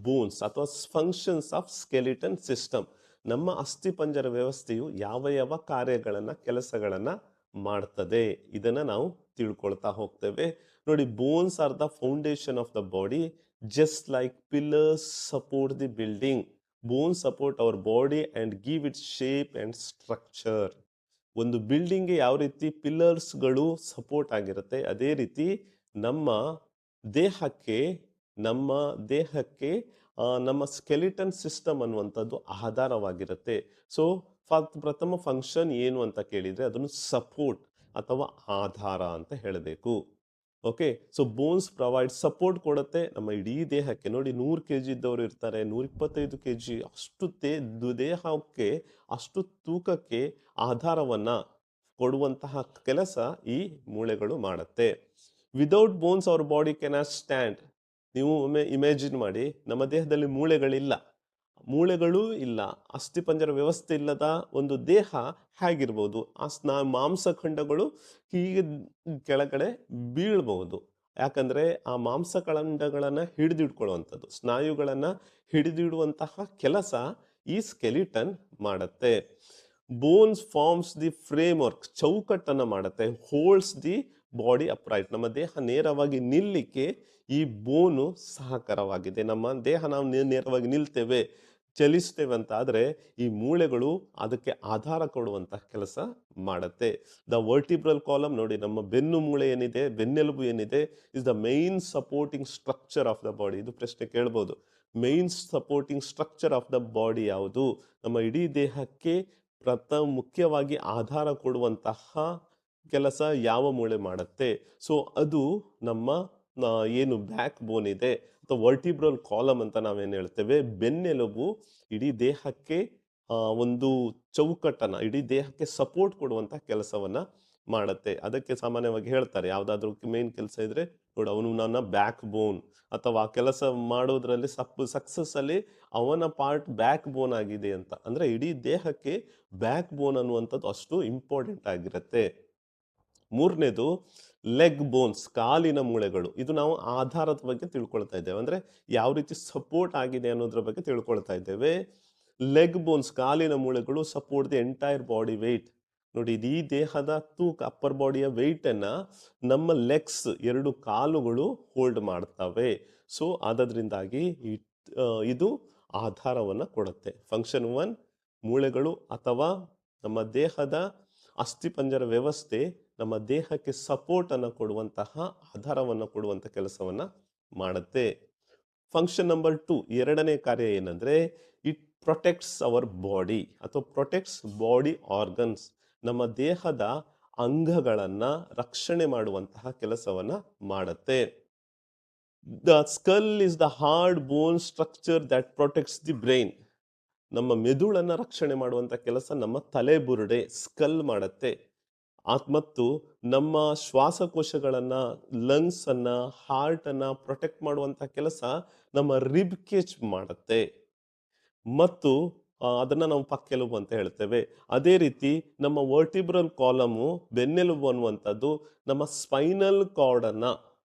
ಬೋನ್ಸ್ ಅಥವಾ ಫಂಕ್ಷನ್ಸ್ ಆಫ್ ಸ್ಕೆಲಿಟನ್ ಸಿಸ್ಟಮ್. ನಮ್ಮ ಅಸ್ಥಿಪಂಜರ ವ್ಯವಸ್ಥೆಯು ಯಾವ ಕಾರ್ಯಗಳನ್ನು, ಕೆಲಸಗಳನ್ನು ಮಾಡ್ತದೆ, ಇದನ್ನು ನಾವು ತಿಳ್ಕೊಳ್ತಾ ಹೋಗ್ತೇವೆ. ನೋಡಿ, bones are the foundation of the body. Just like pillars support the building, bones support our body and give it shape and structure. ಒಂದು ಬಿಲ್ಡಿಂಗ್ಗೆ ಯಾವ ರೀತಿ ಪಿಲ್ಲರ್ಸ್ಗಳು ಸಪೋರ್ಟ್ ಆಗಿರುತ್ತೆ, ಅದೇ ರೀತಿ ನಮ್ಮ ದೇಹಕ್ಕೆ ನಮ್ಮ ಸ್ಕೆಲಿಟನ್ ಸಿಸ್ಟಮ್ ಅನ್ನುವಂಥದ್ದು ಆಧಾರವಾಗಿರುತ್ತೆ. ಸೊ ಪ್ರಥಮ ಫಂಕ್ಷನ್ ಏನು ಅಂತ ಕೇಳಿದರೆ ಅದನ್ನು ಸಪೋರ್ಟ್ ಅಥವಾ ಆಧಾರ ಅಂತ ಹೇಳಬೇಕು. Okay, so bones provide support ಕೊಡುತ್ತೆ ನಮ್ಮ ಇಡೀ ದೇಹಕ್ಕೆ. ನೋಡಿ, 100 kg ಇದ್ದವರು ಇರ್ತಾರೆ, 125 kg, ಅಷ್ಟು ದೇಹಕ್ಕೆ, ಅಷ್ಟು ತೂಕಕ್ಕೆ ಆಧಾರವನ್ನು ಕೊಡುವಂತಹ ಕೆಲಸ ಈ ಮೂಳೆಗಳು ಮಾಡುತ್ತೆ. Without bones our body cannot stand. ನೀವು ಒಮ್ಮೆ ಇಮ್ಯಾಜಿನ್ ಮಾಡಿ, ನಮ್ಮ ದೇಹದಲ್ಲಿ ಮೂಳೆಗಳೂ ಇಲ್ಲ, ಅಸ್ಥಿಪಂಜರ ವ್ಯವಸ್ಥೆ ಇಲ್ಲದ ಒಂದು ದೇಹ ಹೇಗಿರ್ಬೋದು? ಆ ಮಾಂಸಖಂಡಗಳು ಹೀಗೆ ಕೆಳಗಡೆ ಬೀಳ್ಬಹುದು. ಯಾಕಂದರೆ ಆ ಮಾಂಸಖಂಡಗಳನ್ನು ಹಿಡಿದಿಡ್ಕೊಳ್ಳುವಂಥದ್ದು, ಸ್ನಾಯುಗಳನ್ನು ಹಿಡಿದಿಡುವಂತಹ ಕೆಲಸ ಈ ಸ್ಕೆಲಿಟನ್ ಮಾಡುತ್ತೆ. ಬೋನ್ಸ್ ಫಾರ್ಮ್ಸ್ ದಿ ಫ್ರೇಮ್ವರ್ಕ್, ಚೌಕಟ್ಟನ್ನು ಮಾಡುತ್ತೆ. ಹೋಲ್ಡ್ಸ್ ದಿ ಬಾಡಿ ಅಪ್ರೈಟ್, ನಮ್ಮ ದೇಹ ನೇರವಾಗಿ ನಿಲ್ಲಕ್ಕೆ ಈ ಬೋನು ಸಹಕಾರವಾಗಿದೆ. ನಮ್ಮ ದೇಹ ನಾವು ನೇರವಾಗಿ ನಿಲ್ತೇವೆ, ಚಲಿಸ್ತೇವೆ ಅಂತ ಆದರೆ ಈ ಮೂಳೆಗಳು ಅದಕ್ಕೆ ಆಧಾರ ಕೊಡುವಂತಹ ಕೆಲಸ ಮಾಡುತ್ತೆ. ದ ವರ್ಟಿಬ್ರಲ್ ಕಾಲಮ್, ನೋಡಿ, ನಮ್ಮ ಬೆನ್ನು ಮೂಳೆ ಏನಿದೆ, ಬೆನ್ನೆಲುಬು ಏನಿದೆ, is the main supporting structure of the body. ಇದು ಪ್ರಶ್ನೆ ಕೇಳ್ಬೋದು. Main supporting structure of the body ಯಾವುದು? ನಮ್ಮ ಇಡೀ ದೇಹಕ್ಕೆ ಮುಖ್ಯವಾಗಿ ಆಧಾರ ಕೊಡುವಂತಹ ಕೆಲಸ ಯಾವ ಮೂಳೆ ಮಾಡುತ್ತೆ? ಸೊ ಅದು ನಮ್ಮ ಏನು ಬ್ಯಾಕ್ ಬೋನ್ ಇದೆ ಅಥವಾ ವರ್ಟಿಬ್ರಲ್ ಕಾಲಮ್ ಅಂತ ನಾವೇನು ಹೇಳ್ತೇವೆ, ಬೆನ್ನೆಲುಬು ಇಡೀ ದೇಹಕ್ಕೆ ಒಂದು ಚೌಕಟ್ಟನ್ನು, ಇಡೀ ದೇಹಕ್ಕೆ ಸಪೋರ್ಟ್ ಕೊಡುವಂಥ ಕೆಲಸವನ್ನು ಮಾಡುತ್ತೆ. ಅದಕ್ಕೆ ಸಾಮಾನ್ಯವಾಗಿ ಹೇಳ್ತಾರೆ ಯಾವುದಾದ್ರೂ ಮೇನ್ ಕೆಲಸ ಇದ್ರೆ ನೋಡು ಅವನು ನನ್ನ ಬ್ಯಾಕ್ ಬೋನ್, ಅಥವಾ ಆ ಕೆಲಸ ಮಾಡೋದ್ರಲ್ಲಿ ಸಕ್ಸಸ್ ಅಲ್ಲಿ ಅವನ ಪಾರ್ಟ್ ಬ್ಯಾಕ್ ಬೋನ್ ಆಗಿದೆ ಅಂತ. ಅಂದ್ರೆ ಇಡೀ ದೇಹಕ್ಕೆ ಬ್ಯಾಕ್ ಬೋನ್ ಅನ್ನುವಂಥದ್ದು ಅಷ್ಟು ಇಂಪಾರ್ಟೆಂಟ್ ಆಗಿರುತ್ತೆ. ಮೂರನೇದು ಲೆಗ್ ಬೋನ್ಸ್, ಕಾಲಿನ ಮೂಳೆಗಳು. ಇದು ನಾವು ಆಧಾರದ ಬಗ್ಗೆ ತಿಳ್ಕೊಳ್ತಾ ಇದ್ದೇವೆ, ಅಂದ್ರೆ ಯಾವ ರೀತಿ ಸಪೋರ್ಟ್ ಆಗಿದೆ ಅನ್ನೋದ್ರ ಬಗ್ಗೆ ತಿಳ್ಕೊಳ್ತಾ ಇದ್ದೇವೆ. ಲೆಗ್ ಬೋನ್ಸ್, ಕಾಲಿನ ಮೂಳೆಗಳು support the entire body weight. ನೋಡಿ ಇಡೀ ದೇಹದ ತೂಕ, ಅಪ್ಪರ್ ಬಾಡಿಯ ವೆಯ್ಟ್ ಅನ್ನ ನಮ್ಮ ಲೆಗ್ಸ್, ಎರಡು ಕಾಲುಗಳು ಹೋಲ್ಡ್ ಮಾಡ್ತವೆ. ಸೊ ಆದ್ರಿಂದಾಗಿ ಇದು ಆಧಾರವನ್ನ ಕೊಡುತ್ತೆ. ಫಂಕ್ಷನ್ 1, ಮೂಳೆಗಳು ಅಥವಾ ನಮ್ಮ ದೇಹದ ಅಸ್ಥಿಪಂಜರ ವ್ಯವಸ್ಥೆ ನಮ್ಮ ದೇಹಕ್ಕೆ ಸಪೋರ್ಟ್ ಅನ್ನು ಕೊಡುವಂತಹ, ಆಧಾರವನ್ನು ಕೊಡುವಂತ ಕೆಲಸವನ್ನ ಮಾಡುತ್ತೆ. ಫಂಕ್ಷನ್ ನಂಬರ್ 2, ಎರಡನೇ ಕಾರ್ಯ ಏನಂದ್ರೆ ಇಟ್ ಪ್ರೊಟೆಕ್ಟ್ಸ್ ಅವರ್ ಬಾಡಿ ಅಥವಾ ಪ್ರೊಟೆಕ್ಟ್ಸ್ ಬಾಡಿ ಆರ್ಗನ್ಸ್. ನಮ್ಮ ದೇಹದ ಅಂಗಗಳನ್ನ ರಕ್ಷಣೆ ಮಾಡುವಂತಹ ಕೆಲಸವನ್ನ ಮಾಡುತ್ತೆ. The skull is the hard bone structure that protects the brain. ನಮ್ಮ ಮೆದುಳನ್ನ ರಕ್ಷಣೆ ಮಾಡುವಂತ ಕೆಲಸ ನಮ್ಮ ತಲೆಬುರುಡೆ ಸ್ಕಲ್ ಮಾಡುತ್ತೆ. ಮತ್ತು ನಮ್ಮ ಶ್ವಾಸಕೋಶಗಳನ್ನ, ಲಂಗ್ಸ್ ಅನ್ನ, ಹಾರ್ಟ್ ಅನ್ನ ಪ್ರೊಟೆಕ್ಟ್ ಮಾಡುವಂತ ಕೆಲಸ ನಮ್ಮ ರಿಬ್ ಕೇಜ್ ಮಾಡುತ್ತೆ. ಮತ್ತು ಅದನ್ನ ನಾವು ಪಕ್ಕೆಲುಬು ಅಂತ ಹೇಳ್ತೇವೆ. ಅದೇ ರೀತಿ ನಮ್ಮ ವರ್ಟಿಬ್ರಲ್ ಕಾಲಮು, ಬೆನ್ನೆಲುಬು ಅನ್ನುವಂಥದ್ದು ನಮ್ಮ ಸ್ಪೈನಲ್ ಕಾರ್ಡ್ ಅನ್ನ,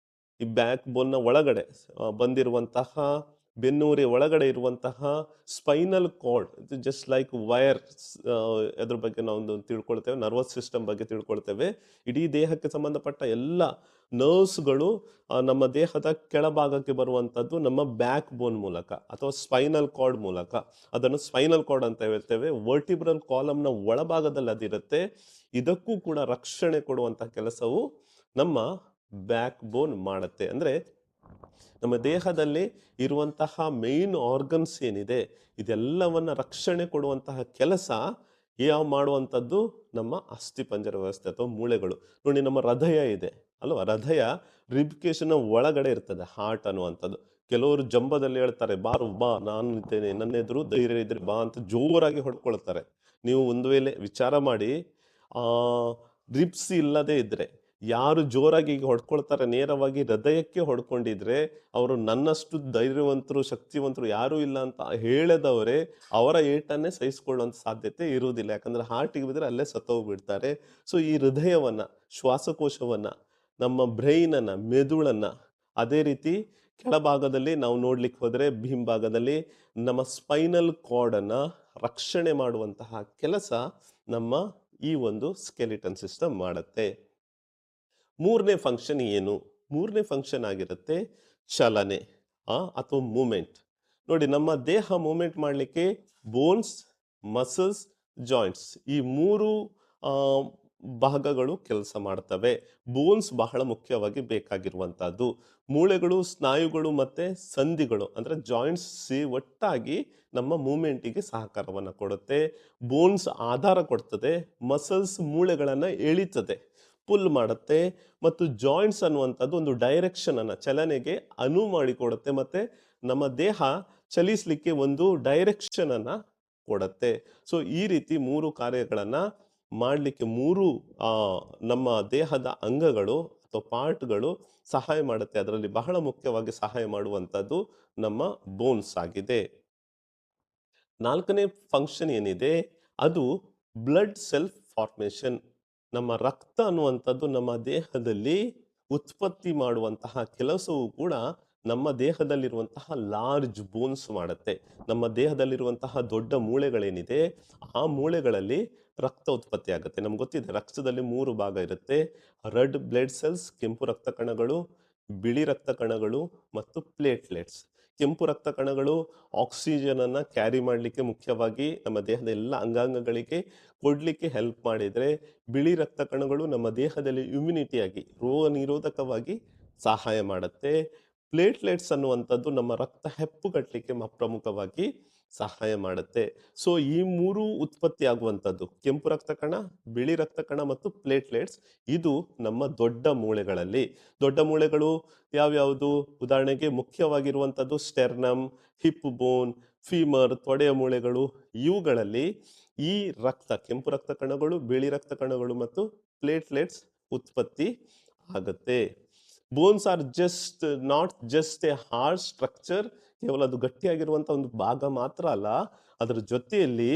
ಈ ಬ್ಯಾಕ್ ಬೋನ್ನ ಒಳಗಡೆ ಬಂದಿರುವಂತಹ, ಬೆನ್ನೂರಿ ಒಳಗಡೆ ಇರುವಂತಹ ಸ್ಪೈನಲ್ ಕಾರ್ಡ್, ಇದು ಜಸ್ಟ್ ಲೈಕ್ ವೈರ್. ಅದ್ರ ಬಗ್ಗೆ ನಾವು ತಿಳ್ಕೊಳ್ತೇವೆ, ನರ್ವಸ್ ಸಿಸ್ಟಮ್ ಬಗ್ಗೆ ತಿಳ್ಕೊಳ್ತೇವೆ. ಇಡೀ ದೇಹಕ್ಕೆ ಸಂಬಂಧಪಟ್ಟ ಎಲ್ಲ ನರ್ವ್ಸ್ಗಳು ನಮ್ಮ ದೇಹದ ಕೆಳಭಾಗಕ್ಕೆ ಬರುವಂಥದ್ದು ನಮ್ಮ ಬ್ಯಾಕ್ ಬೋನ್ ಮೂಲಕ ಅಥವಾ ಸ್ಪೈನಲ್ ಕಾರ್ಡ್ ಮೂಲಕ. ಅದನ್ನು ಸ್ಪೈನಲ್ ಕಾರ್ಡ್ ಅಂತ ಹೇಳ್ತೇವೆ. ವರ್ಟಿಬ್ರಲ್ ಕಾಲಮ್ನ ಒಳಭಾಗದಲ್ಲಿ ಅದಿರುತ್ತೆ. ಇದಕ್ಕೂ ಕೂಡ ರಕ್ಷಣೆ ಕೊಡುವಂಥ ಕೆಲಸವು ನಮ್ಮ ಬ್ಯಾಕ್ ಬೋನ್ ಮಾಡುತ್ತೆ. ಅಂದ್ರೆ ನಮ್ಮ ದೇಹದಲ್ಲಿ ಇರುವಂತಹ ಮೇನ್ ಆರ್ಗನ್ಸ್ ಏನಿದೆ, ಇದೆಲ್ಲವನ್ನ ರಕ್ಷಣೆ ಕೊಡುವಂತಹ ಕೆಲಸ ಮಾಡುವಂಥದ್ದು ನಮ್ಮ ಅಸ್ಥಿಪಂಜರ ವ್ಯವಸ್ಥೆ ಅಥವಾ ಮೂಳೆಗಳು. ನೋಡಿ ನಮ್ಮ ಹೃದಯ ಇದೆ ಅಲ್ವಾ, ಹೃದಯ ರಿಬ್ಕೇಶನ್ ಒಳಗಡೆ ಇರ್ತದೆ, ಹಾರ್ಟ್ ಅನ್ನುವಂಥದ್ದು. ಕೆಲವರು ಜಂಬದಲ್ಲಿ ಹೇಳ್ತಾರೆ, ಬಾರು ಬಾ ನಾನು ಇದ್ದೇನೆ, ನನ್ನ ಎದುರು ಧೈರ್ಯ ಇದ್ರೆ ಬಾ ಅಂತ ಜೋರಾಗಿ ಹೊಡ್ಕೊಳ್ತಾರೆ. ನೀವು ಒಂದು ವೇಳೆ ವಿಚಾರ ಮಾಡಿ, ರಿಬ್ಸ್ ಇಲ್ಲದೆ ಇದ್ರೆ, ಯಾರು ಜೋರಾಗಿ ಹೊಡ್ಕೊಳ್ತಾರೆ ನೇರವಾಗಿ ಹೃದಯಕ್ಕೆ ಹೊಡ್ಕೊಂಡಿದ್ರೆ, ಅವರು ನನ್ನಷ್ಟು ಧೈರ್ಯವಂತರು, ಶಕ್ತಿವಂತರು ಯಾರೂ ಇಲ್ಲ ಅಂತ ಹೇಳದವರೇ ಅವರ ಏಟನ್ನೇ ಸಹಿಸಿಕೊಳ್ಳುವಂಥ ಸಾಧ್ಯತೆ ಇರುವುದಿಲ್ಲ. ಯಾಕಂದ್ರೆ ಹಾರ್ಟಿಗೆ ಬಿದ್ದರೆ ಅಲ್ಲೇ ಸತ್ತೋಗ್ಬಿಡ್ತಾರೆ. ಸೊ ಈ ಹೃದಯವನ್ನ, ಶ್ವಾಸಕೋಶವನ್ನ, ನಮ್ಮ ಬ್ರೈನನ್ನ, ಮೆದುಳನ್ನ, ಅದೇ ರೀತಿ ಕೆಳಭಾಗದಲ್ಲಿ ನಾವು ನೋಡ್ಲಿಕ್ಕೆ ಹೋದರೆ ಹಿಂಭಾಗದಲ್ಲಿ ನಮ್ಮ ಸ್ಪೈನಲ್ ಕಾರ್ಡ್ ಅನ್ನ ರಕ್ಷಣೆ ಮಾಡುವಂತಹ ಕೆಲಸ ನಮ್ಮ ಈ ಒಂದು ಸ್ಕೆಲಿಟನ್ ಸಿಸ್ಟಮ್ ಮಾಡುತ್ತೆ. ಮೂರನೇ ಫಂಕ್ಷನ್ ಏನು? ಮೂರನೇ ಫಂಕ್ಷನ್ ಆಗಿರುತ್ತೆ ಚಲನೆ ಅಥವಾ ಮೂಮೆಂಟ್. ನೋಡಿ ನಮ್ಮ ದೇಹ ಮೂಮೆಂಟ್ ಮಾಡಲಿಕ್ಕೆ ಬೋನ್ಸ್, ಮಸಲ್ಸ್, ಜಾಯಿಂಟ್ಸ್, ಈ ಮೂರು ಭಾಗಗಳು ಕೆಲಸ ಮಾಡ್ತವೆ. ಬೋನ್ಸ್ ಬಹಳ ಮುಖ್ಯವಾಗಿ ಬೇಕಾಗಿರುವಂತಹದ್ದು. ಮೂಳೆಗಳು, ಸ್ನಾಯುಗಳು ಮತ್ತೆ ಸಂಧಿಗಳು ಅಂದ್ರೆ ಜಾಯಿಂಟ್ಸ್ ಒಟ್ಟಾಗಿ ನಮ್ಮ ಮೂಮೆಂಟಿಗೆ ಸಹಕಾರವನ್ನು ಕೊಡುತ್ತೆ. ಬೋನ್ಸ್ ಆಧಾರ ಕೊಡ್ತದೆ, ಮಸಲ್ಸ್ ಮೂಳೆಗಳನ್ನ ಎಳಿತದೆ, ಪುಲ್ ಮಾಡುತ್ತೆ, ಮತ್ತು ಜಾಯಿಂಟ್ಸ್ ಅನ್ನುವಂಥದ್ದು ಒಂದು ಡೈರೆಕ್ಷನ್ ಅನ್ನ, ಚಲನೆಗೆ ಅನುವು ಮಾಡಿಕೊಡುತ್ತೆ, ಮತ್ತೆ ನಮ್ಮ ದೇಹ ಚಲಿಸಲಿಕ್ಕೆ ಒಂದು ಡೈರೆಕ್ಷನ್ ಅನ್ನ ಕೊಡುತ್ತೆ. ಸೊ ಈ ರೀತಿ ಮೂರು ಕಾರ್ಯಗಳನ್ನ ಮಾಡಲಿಕ್ಕೆ ಮೂರು ನಮ್ಮ ದೇಹದ ಅಂಗಗಳು ಅಥವಾ ಪಾರ್ಟ್ಗಳು ಸಹಾಯ ಮಾಡುತ್ತೆ. ಅದರಲ್ಲಿ ಬಹಳ ಮುಖ್ಯವಾಗಿ ಸಹಾಯ ಮಾಡುವಂಥದ್ದು ನಮ್ಮ ಬೋನ್ಸ್ ಆಗಿದೆ. ನಾಲ್ಕನೇ ಫಂಕ್ಷನ್ ಏನಿದೆ ಅದು ಬ್ಲಡ್ ಸೆಲ್ ಫಾರ್ಮೇಷನ್. ನಮ್ಮ ರಕ್ತ ಅನ್ನುವಂಥದ್ದು ನಮ್ಮ ದೇಹದಲ್ಲಿ ಉತ್ಪತ್ತಿ ಮಾಡುವಂತಹ ಕೆಲಸವು ಕೂಡ ನಮ್ಮ ದೇಹದಲ್ಲಿರುವಂತಹ ಲಾರ್ಜ್ ಬೋನ್ಸ್ ಮಾಡುತ್ತೆ. ನಮ್ಮ ದೇಹದಲ್ಲಿರುವಂತಹ ದೊಡ್ಡ ಮೂಳೆಗಳೇನಿದೆ ಆ ಮೂಳೆಗಳಲ್ಲಿ ರಕ್ತ ಉತ್ಪತ್ತಿ ಆಗುತ್ತೆ. ನಮ್ಗೆ ಗೊತ್ತಿದೆ ರಕ್ತದಲ್ಲಿ 3 ಭಾಗ ಇರುತ್ತೆ: ರೆಡ್ ಬ್ಲಡ್ ಸೆಲ್ಸ್, ಕೆಂಪು ರಕ್ತ ಕಣಗಳು, ಬಿಳಿ ರಕ್ತ ಕಣಗಳು ಮತ್ತು ಪ್ಲೇಟ್ಲೆಟ್ಸ್. ಕೆಂಪು ರಕ್ತ ಕಣಗಳು ಆಕ್ಸಿಜನ್ ಅನ್ನ ಕ್ಯಾರಿ ಮಾಡಲಿಕ್ಕೆ, ಮುಖ್ಯವಾಗಿ ನಮ್ಮ ದೇಹದ ಎಲ್ಲ ಅಂಗಾಂಗಗಳಿಗೆ ಕೊಡ್ಲಿಕ್ಕೆ ಹೆಲ್ಪ್ ಮಾಡಿದ್ರೆ, ಬಿಳಿ ರಕ್ತ ಕಣಗಳು ನಮ್ಮ ದೇಹದಲ್ಲಿ ಇಮ್ಯುನಿಟಿಯಾಗಿ, ರೋಗ ನಿರೋಧಕವಾಗಿ ಸಹಾಯ ಮಾಡುತ್ತೆ. ಪ್ಲೇಟ್ಲೆಟ್ಸ್ ಅನ್ನುವಂಥದ್ದು ನಮ್ಮ ರಕ್ತ ಹೆಪ್ಪುಗಟ್ಟಲಿಕ್ಕೆ ಪ್ರಮುಖವಾಗಿ ಸಹಾಯ ಮಾಡುತ್ತೆ. ಸೊ ಈ ಮೂರು ಉತ್ಪತ್ತಿ ಆಗುವಂಥದ್ದು ಕೆಂಪು ರಕ್ತ ಕಣ, ಬಿಳಿ ರಕ್ತ ಕಣ ಮತ್ತು ಪ್ಲೇಟ್ಲೆಟ್ಸ್, ಇದು ನಮ್ಮ ದೊಡ್ಡ ಮೂಳೆಗಳಲ್ಲಿ. ದೊಡ್ಡ ಮೂಳೆಗಳು ಯಾವ್ಯಾವುದು? ಉದಾಹರಣೆಗೆ ಮುಖ್ಯವಾಗಿರುವಂಥದ್ದು ಸ್ಟೆರ್ನಮ್, ಹಿಪ್ ಬೋನ್, ಫೀಮರ್, ತೊಡೆಯ ಮೂಳೆಗಳು. ಇವುಗಳಲ್ಲಿ ಈ ಕೆಂಪು ರಕ್ತ ಕಣಗಳು, ಬಿಳಿ ರಕ್ತ ಕಣಗಳು ಮತ್ತು ಪ್ಲೇಟ್ಲೆಟ್ಸ್ ಉತ್ಪತ್ತಿ ಆಗುತ್ತೆ. Bones are not just a hard structure, ಕೇವಲ ಅದು ಗಟ್ಟಿಯಾಗಿರುವಂತಹ ಒಂದು ಭಾಗ ಮಾತ್ರ ಅಲ್ಲ, ಅದರ ಜೊತೆಯಲ್ಲಿ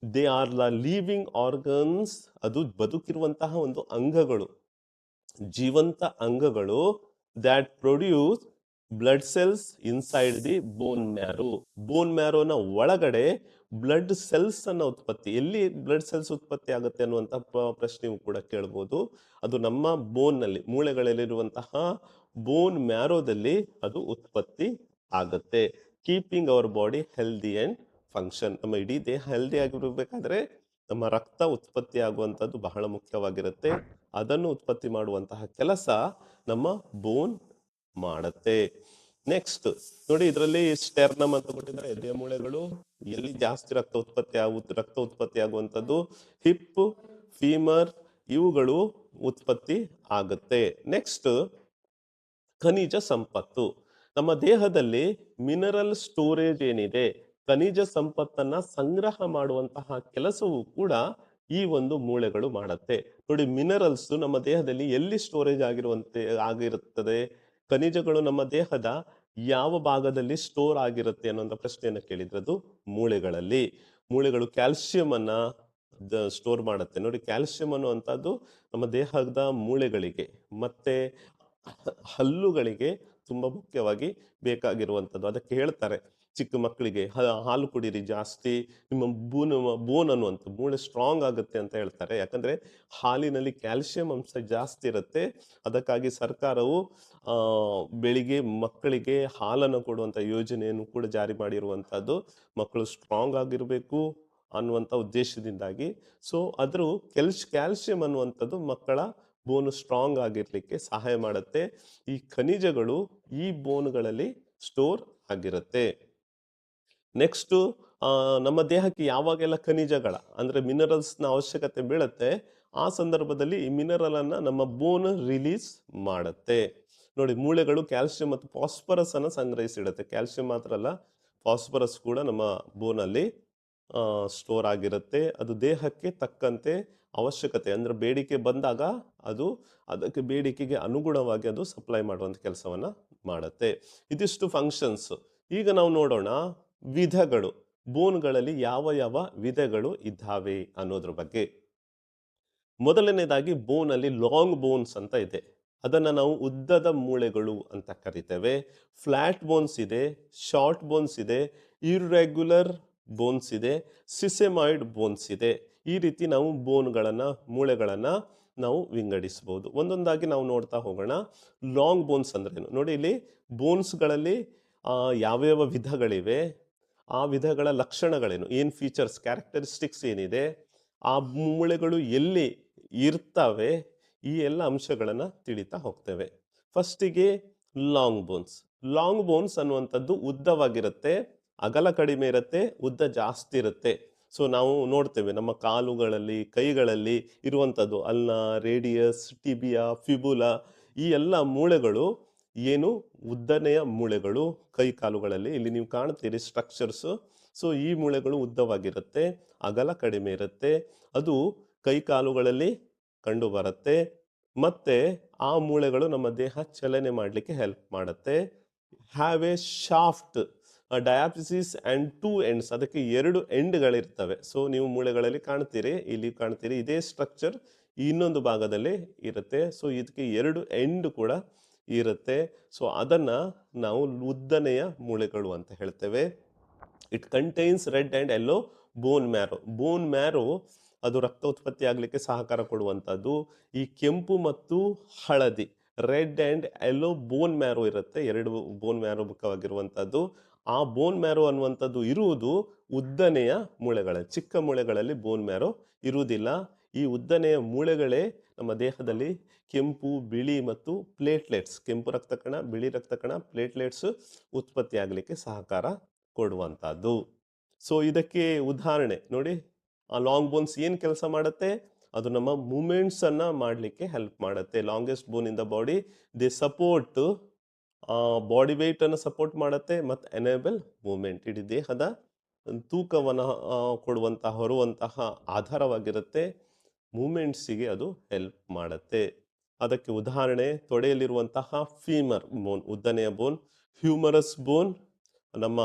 they are the living organs, ಅದು ಬದುಕಿರುವಂತಹ ಒಂದು ಅಂಗಗಳು, ಜೀವಂತ ಅಂಗಗಳು, that produce blood cells inside the bone marrow. Bone ಮ್ಯಾರೋನ ಒಳಗಡೆ ಬ್ಲಡ್ ಸೆಲ್ಸ್ ಅನ್ನ ಉತ್ಪತ್ತಿ. ಎಲ್ಲಿ ಬ್ಲಡ್ ಸೆಲ್ಸ್ ಉತ್ಪತ್ತಿ ಆಗುತ್ತೆ ಅನ್ನುವಂಥ ಪ್ರಶ್ನೆಯೂ ಕೂಡ ಕೇಳ್ಬೋದು. ಅದು ನಮ್ಮ ಬೋನ್ ನಲ್ಲಿ, ಮೂಳೆಗಳಲ್ಲಿರುವಂತಹ ಬೋನ್ ಮ್ಯಾರೋದಲ್ಲಿ ಅದು ಉತ್ಪತ್ತಿ ಆಗುತ್ತೆ. Keeping our body healthy and function. ನಮ್ಮ ಇಡೀ ದೇಹ ಹೆಲ್ದಿ ಆಗಿರ್ಬೇಕಾದ್ರೆ ನಮ್ಮ ರಕ್ತ ಉತ್ಪತ್ತಿ ಆಗುವಂಥದ್ದು ಬಹಳ ಮುಖ್ಯವಾಗಿರುತ್ತೆ. ಅದನ್ನು ಉತ್ಪತ್ತಿ ಮಾಡುವಂತಹ ಕೆಲಸ ನಮ್ಮ ಬೋನ್ ಮಾಡುತ್ತೆ. ನೆಕ್ಸ್ಟ್ ನೋಡಿ, ಇದರಲ್ಲಿ ಸ್ಟೆರ್ನಮ್ ಅಂತ ಕೊಟ್ಟಿದ್ದಾರೆ, ಎದೆಯ ಮೂಳೆಗಳು. ಎಲ್ಲಿ ಜಾಸ್ತಿ ರಕ್ತ ಉತ್ಪತ್ತಿ ಆಗುವಂಥದ್ದು ಹಿಪ್, ಫೀಮರ್, ಇವುಗಳು ಉತ್ಪತ್ತಿ ಆಗುತ್ತೆ. ನೆಕ್ಸ್ಟ್ ಖನಿಜ ಸಂಪತ್ತು. ನಮ್ಮ ದೇಹದಲ್ಲಿ ಮಿನರಲ್ ಸ್ಟೋರೇಜ್ ಏನಿದೆ, ಖನಿಜ ಸಂಪತ್ತನ್ನ ಸಂಗ್ರಹ ಮಾಡುವಂತಹ ಕೆಲಸವೂ ಕೂಡ ಈ ಒಂದು ಮೂಳೆಗಳು ಮಾಡುತ್ತೆ. ನೋಡಿ, ಮಿನರಲ್ಸ್ ನಮ್ಮ ದೇಹದಲ್ಲಿ ಎಲ್ಲಿ ಸ್ಟೋರೇಜ್ ಆಗಿರುತ್ತದೆ? ಖನಿಜಗಳು ನಮ್ಮ ದೇಹದ ಯಾವ ಭಾಗದಲ್ಲಿ ಸ್ಟೋರ್ ಆಗಿರುತ್ತೆ ಅನ್ನೋ ಪ್ರಶ್ನೆಯನ್ನು ಕೇಳಿದ್ರೆ ಅದು ಮೂಳೆಗಳಲ್ಲಿ. ಮೂಳೆಗಳು ಕ್ಯಾಲ್ಸಿಯಂ ಅನ್ನ ಸ್ಟೋರ್ ಮಾಡುತ್ತೆ. ನೋಡಿ, ಕ್ಯಾಲ್ಸಿಯಂ ಅನ್ನುವಂಥದ್ದು ನಮ್ಮ ದೇಹದ ಮೂಳೆಗಳಿಗೆ ಮತ್ತೆ ಹಲ್ಲುಗಳಿಗೆ ತುಂಬಾ ಮುಖ್ಯವಾಗಿ ಬೇಕಾಗಿರುವಂಥದ್ದು. ಅದಕ್ಕೆ ಹೇಳ್ತಾರೆ ಚಿಕ್ಕ ಮಕ್ಕಳಿಗೆ ಹಾಲು ಕುಡೀರಿ ಜಾಸ್ತಿ, ನಿಮ್ಮ ಬೋನ್ ಅನ್ನುವಂಥ ಮೂಳೆ ಸ್ಟ್ರಾಂಗ್ ಆಗುತ್ತೆ ಅಂತ ಹೇಳ್ತಾರೆ. ಯಾಕಂದ್ರೆ ಹಾಲಿನಲ್ಲಿ ಕ್ಯಾಲ್ಸಿಯಂ ಅಂಶ ಜಾಸ್ತಿ ಇರುತ್ತೆ. ಅದಕ್ಕಾಗಿ ಸರ್ಕಾರವು ಬೆಳಿಗ್ಗೆ ಮಕ್ಕಳಿಗೆ ಹಾಲನ್ನು ಕೊಡುವಂಥ ಯೋಜನೆಯನ್ನು ಕೂಡ ಜಾರಿ ಮಾಡಿರುವಂಥದ್ದು. ಮಕ್ಕಳು ಸ್ಟ್ರಾಂಗ್ ಆಗಿರಬೇಕು ಅನ್ನುವಂಥ ಉದ್ದೇಶದಿಂದಾಗಿ. ಸೊ ಅದ್ರ ಕ್ಯಾಲ್ಸಿಯಂ ಅನ್ನುವಂಥದ್ದು ಮಕ್ಕಳ ಬೋನ್ ಸ್ಟ್ರಾಂಗ್ ಆಗಿರ್ಲಿಕ್ಕೆ ಸಹಾಯ ಮಾಡುತ್ತೆ. ಈ ಖನಿಜಗಳು ಈ ಬೋನ್ಗಳಲ್ಲಿ ಸ್ಟೋರ್ ಆಗಿರುತ್ತೆ. ನೆಕ್ಸ್ಟ್ ನಮ್ಮ ದೇಹಕ್ಕೆ ಯಾವಾಗೆಲ್ಲ ಖನಿಜಗಳ ಅಂದ್ರೆ ಮಿನರಲ್ಸ್ನ ಅವಶ್ಯಕತೆ ಬೀಳುತ್ತೆ, ಆ ಸಂದರ್ಭದಲ್ಲಿ ಈ ಮಿನರಲ್ ಅನ್ನ ನಮ್ಮ ಬೋನ್ ರಿಲೀಸ್ ಮಾಡುತ್ತೆ. ನೋಡಿ, ಮೂಳೆಗಳು ಕ್ಯಾಲ್ಸಿಯಂ ಮತ್ತು ಫಾಸ್ಫರಸ್ ಅನ್ನ ಸಂಗ್ರಹಿಸಿಡುತ್ತೆ. ಕ್ಯಾಲ್ಸಿಯಂ ಮಾತ್ರ ಅಲ್ಲ, ಫಾಸ್ಫರಸ್ ಕೂಡ ನಮ್ಮ ಬೋನಲ್ಲಿ ಸ್ಟೋರ್ ಆಗಿರುತ್ತೆ. ಅದು ದೇಹಕ್ಕೆ ತಕ್ಕಂತೆ ಅವಶ್ಯಕತೆ ಅಂದ್ರೆ ಬೇಡಿಕೆ ಬಂದಾಗ ಅದು ಅದಕ್ಕೆ ಬೇಡಿಕೆಗೆ ಅನುಗುಣವಾಗಿ ಅದು ಸಪ್ಲೈ ಮಾಡುವಂಥ ಕೆಲಸವನ್ನ ಮಾಡುತ್ತೆ. ಇದಿಷ್ಟು ಫಂಕ್ಷನ್ಸ್. ಈಗ ನಾವು ನೋಡೋಣ ವಿಧಗಳು. ಬೋನ್ಗಳಲ್ಲಿ ಯಾವ ಯಾವ ವಿಧಗಳು ಇದ್ದಾವೆ ಅನ್ನೋದ್ರ ಬಗ್ಗೆ. ಮೊದಲನೇದಾಗಿ ಬೋನಲ್ಲಿ ಲಾಂಗ್ ಬೋನ್ಸ್ ಅಂತ ಇದೆ, ಅದನ್ನ ನಾವು ಉದ್ದದ ಮೂಳೆಗಳು ಅಂತ ಕರಿತೇವೆ. ಫ್ಲಾಟ್ ಬೋನ್ಸ್ ಇದೆ, ಶಾರ್ಟ್ ಬೋನ್ಸ್ ಇದೆ, ಇರ್ರೆಗ್ಯುಲರ್ ಬೋನ್ಸ್ ಇದೆ, ಸಿಸೆಮಾಯ್ಡ್ ಬೋನ್ಸ್ ಇದೆ. ಈ ರೀತಿ ನಾವು ಮೂಳೆಗಳನ್ನ ನಾವು ವಿಂಗಡಿಸಬಹುದು. ಒಂದೊಂದಾಗಿ ನಾವು ನೋಡ್ತಾ ಹೋಗೋಣ. ಲಾಂಗ್ ಬೋನ್ಸ್ ಅಂದ್ರೇನು ನೋಡಿ, ಇಲ್ಲಿ ಬೋನ್ಸ್ಗಳಲ್ಲಿ ಯಾವ್ಯಾವ ವಿಧಗಳಿವೆ, ಆ ವಿಧಗಳ ಲಕ್ಷಣಗಳೇನು, ಏನ್ ಫೀಚರ್ಸ್, ಕ್ಯಾರೆಕ್ಟರಿಸ್ಟಿಕ್ಸ್ ಏನಿದೆ, ಆ ಮೂಳೆಗಳು ಎಲ್ಲಿ ಇರ್ತವೆ, ಈ ಎಲ್ಲ ಅಂಶಗಳನ್ನ ತಿಳಿತಾ ಹೋಗ್ತೇವೆ. ಫಸ್ಟಿಗೆ ಲಾಂಗ್ ಬೋನ್ಸ್. ಲಾಂಗ್ ಬೋನ್ಸ್ ಅನ್ನುವಂಥದ್ದು ಉದ್ದವಾಗಿರುತ್ತೆ, ಅಗಲ ಕಡಿಮೆ ಇರುತ್ತೆ, ಉದ್ದ ಜಾಸ್ತಿ ಇರುತ್ತೆ. ಸೊ ನಾವು ನೋಡ್ತೇವೆ ನಮ್ಮ ಕಾಲುಗಳಲ್ಲಿ, ಕೈಗಳಲ್ಲಿ ಇರುವಂಥದ್ದು ಅಲ್ನ, ರೇಡಿಯಸ್, ಟಿಬಿಯಾ, ಫಿಬುಲಾ, ಈ ಎಲ್ಲ ಮೂಳೆಗಳು ಏನು ಉದ್ದನೆಯ ಮೂಳೆಗಳು ಕೈ ಕಾಲುಗಳಲ್ಲಿ. ಇಲ್ಲಿ ನೀವು ಕಾಣ್ತೀರಿ ಸ್ಟ್ರಕ್ಚರ್ಸ್. ಸೊ ಈ ಮೂಳೆಗಳು ಉದ್ದವಾಗಿರುತ್ತೆ, ಅಗಲ ಕಡಿಮೆ ಇರುತ್ತೆ, ಅದು ಕೈ ಕಾಲುಗಳಲ್ಲಿ ಕಂಡು ಬರುತ್ತೆ. ಮತ್ತೆ ಆ ಮೂಳೆಗಳು ನಮ್ಮ ದೇಹ ಚಲನೆ ಮಾಡಲಿಕ್ಕೆ ಹೆಲ್ಪ್ ಮಾಡುತ್ತೆ. Have a shaft diaphysis and 2 ends, ಅದಕ್ಕೆ 2 ಎಂಡ್ಗಳಿರ್ತವೆ. ಸೊ ನೀವು ಮೂಳೆಗಳಲ್ಲಿ ಕಾಣ್ತೀರಿ, ಇಲ್ಲಿ ಕಾಣ್ತೀರಿ, ಇದೇ ಸ್ಟ್ರಕ್ಚರ್ ಇನ್ನೊಂದು ಭಾಗದಲ್ಲಿ ಇರುತ್ತೆ. ಸೊ ಇದಕ್ಕೆ 2 ಎಂಡ್ ಕೂಡ ಇರುತ್ತೆ. ಸೊ ಅದನ್ನ ನಾವು ಉದ್ದನೆಯ ಮೂಳೆಗಳು ಅಂತ ಹೇಳ್ತೇವೆ. It contains red and yellow bone marrow. Bone marrow ಅದು ರಕ್ತ ಉತ್ಪತ್ತಿ ಆಗಲಿಕ್ಕೆ ಸಹಕಾರ ಕೊಡುವಂಥದ್ದು. ಈ ಕೆಂಪು ಮತ್ತು ಹಳದಿ, red and yellow bone marrow ಇರುತ್ತೆ, 2 ಬೋನ್ ಮ್ಯಾರೋ ಮುಖವಾಗಿರುವಂಥದ್ದು. ಆ ಬೋನ್ ಮ್ಯಾರೋ ಅನ್ನುವಂಥದ್ದು ಇರುವುದು ಉದ್ದನೆಯ ಮೂಳೆಗಳಲ್ಲಿ, ಚಿಕ್ಕ ಮೂಳೆಗಳಲ್ಲಿ ಬೋನ್ ಮ್ಯಾರೋ ಇರುವುದಿಲ್ಲ. ಈ ಉದ್ದನೆಯ ಮೂಳೆಗಳೇ ನಮ್ಮ ದೇಹದಲ್ಲಿ ಕೆಂಪು, ಬಿಳಿ ಮತ್ತು ಪ್ಲೇಟ್ಲೆಟ್ಸ್, ಕೆಂಪು ರಕ್ತ ಕಣ, ಬಿಳಿ ರಕ್ತ ಕಣ, ಪ್ಲೇಟ್ಲೆಟ್ಸ್ ಉತ್ಪತ್ತಿ ಆಗಲಿಕ್ಕೆ ಸಹಕಾರ ಕೊಡುವಂಥದ್ದು. ಸೊ ಇದಕ್ಕೆ ಉದಾಹರಣೆ ನೋಡಿ, ಆ ಲಾಂಗ್ ಬೋನ್ಸ್ ಏನು ಕೆಲಸ ಮಾಡುತ್ತೆ? ಅದು ನಮ್ಮ ಮೂಮೆಂಟ್ಸ್ ಅನ್ನ ಮಾಡಲಿಕ್ಕೆ ಹೆಲ್ಪ್ ಮಾಡುತ್ತೆ. Longest bone in the body, they support body weight ಅನ್ನು ಸಪೋರ್ಟ್ ಮಾಡುತ್ತೆ ಮತ್ತು ಎನೇಬಲ್ ಮೂಮೆಂಟ್. ಇಡೀ ದೇಹದ ತೂಕವನ್ನು ಕೊಡುವಂತಹ, ಹೊರುವಂತಹ ಆಧಾರವಾಗಿರುತ್ತೆ. ಮೂಮೆಂಟ್ಸಿಗೆ ಅದು ಹೆಲ್ಪ್ ಮಾಡುತ್ತೆ. ಅದಕ್ಕೆ ಉದಾಹರಣೆ ತೊಡೆಯಲ್ಲಿರುವಂತಹ ಫೀಮರ್ ಬೋನ್, ಉದ್ದನೆಯ ಬೋನ್, ಹ್ಯೂಮರಸ್ ಬೋನ್, ನಮ್ಮ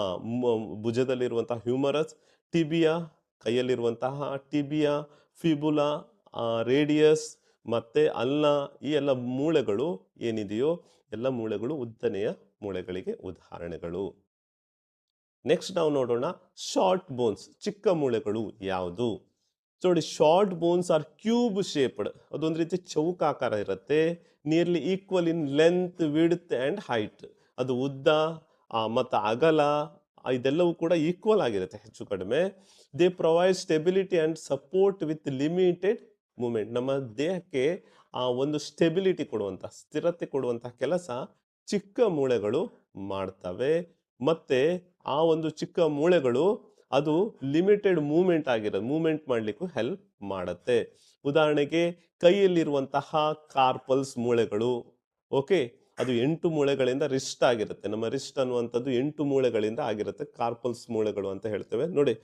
ಭುಜದಲ್ಲಿರುವಂತಹ ಹ್ಯೂಮರಸ್, ಟಿಬಿಯಾ, ಕೈಯಲ್ಲಿರುವಂತಹ ಟಿಬಿಯಾ, ಫಿಬುಲಾ, ರೇಡಿಯಸ್ ಮತ್ತು ಅಲ್ನ, ಈ ಎಲ್ಲ ಮೂಳೆಗಳು ಏನಿದೆಯೋ ಎಲ್ಲ ಮೂಳೆಗಳು ಉದ್ದನೆಯ ಮೂಳೆಗಳಿಗೆ ಉದಾಹರಣೆಗಳು. ನೆಕ್ಸ್ಟ್ ನಾವು ನೋಡೋಣ ಶಾರ್ಟ್ ಬೋನ್ಸ್, ಚಿಕ್ಕ ಮೂಳೆಗಳು ಯಾವುದು? ನೋಡಿ, short bones are cube shaped. ಅದೊಂದು ರೀತಿ ಚೌಕಾಕಾರ ಇರುತ್ತೆ. Nearly equal in length, width and height. ಅದು ಉದ್ದ ಮತ್ತು ಅಗಲ ಇದೆಲ್ಲವೂ ಕೂಡ ಈಕ್ವಲ್ ಆಗಿರುತ್ತೆ ಹೆಚ್ಚು ಕಡಿಮೆ. They provide stability and support with limited movement. ನಮ್ಮ ದೇಹಕ್ಕೆ ಒಂದು ಸ್ಟೆಬಿಲಿಟಿ ಕೊಡುವಂಥ, ಸ್ಥಿರತೆ ಕೊಡುವಂಥ ಕೆಲಸ ಚಿಕ್ಕ ಮೂಳೆಗಳು ಮಾಡ್ತವೆ. ಮತ್ತು ಆ ಒಂದು ಚಿಕ್ಕ ಮೂಳೆಗಳು ಅದು ಲಿಮಿಟೆಡ್ ಮೂಮೆಂಟ್ ಆಗಿರೋದು, ಮೂಮೆಂಟ್ ಮಾಡಲಿಕ್ಕೂ ಹೆಲ್ಪ್ ಮಾಡುತ್ತೆ. ಉದಾಹರಣೆಗೆ ಕೈಯಲ್ಲಿರುವಂತಹ ಕಾರ್ಪಲ್ಸ್ ಮೂಳೆಗಳು, ಓಕೆ, ಅದು 8 ಮೂಳೆಗಳಿಂದ ರಿಸ್ಟ್ ಆಗಿರುತ್ತೆ. ನಮ್ಮ ರಿಸ್ಟ್ ಅನ್ನುವಂಥದ್ದು 8 ಮೂಳೆಗಳಿಂದ ಆಗಿರುತ್ತೆ, ಕಾರ್ಪಲ್ಸ್ ಮೂಳೆಗಳು ಅಂತ ಹೇಳ್ತೇವೆ. ನೋಡಿ,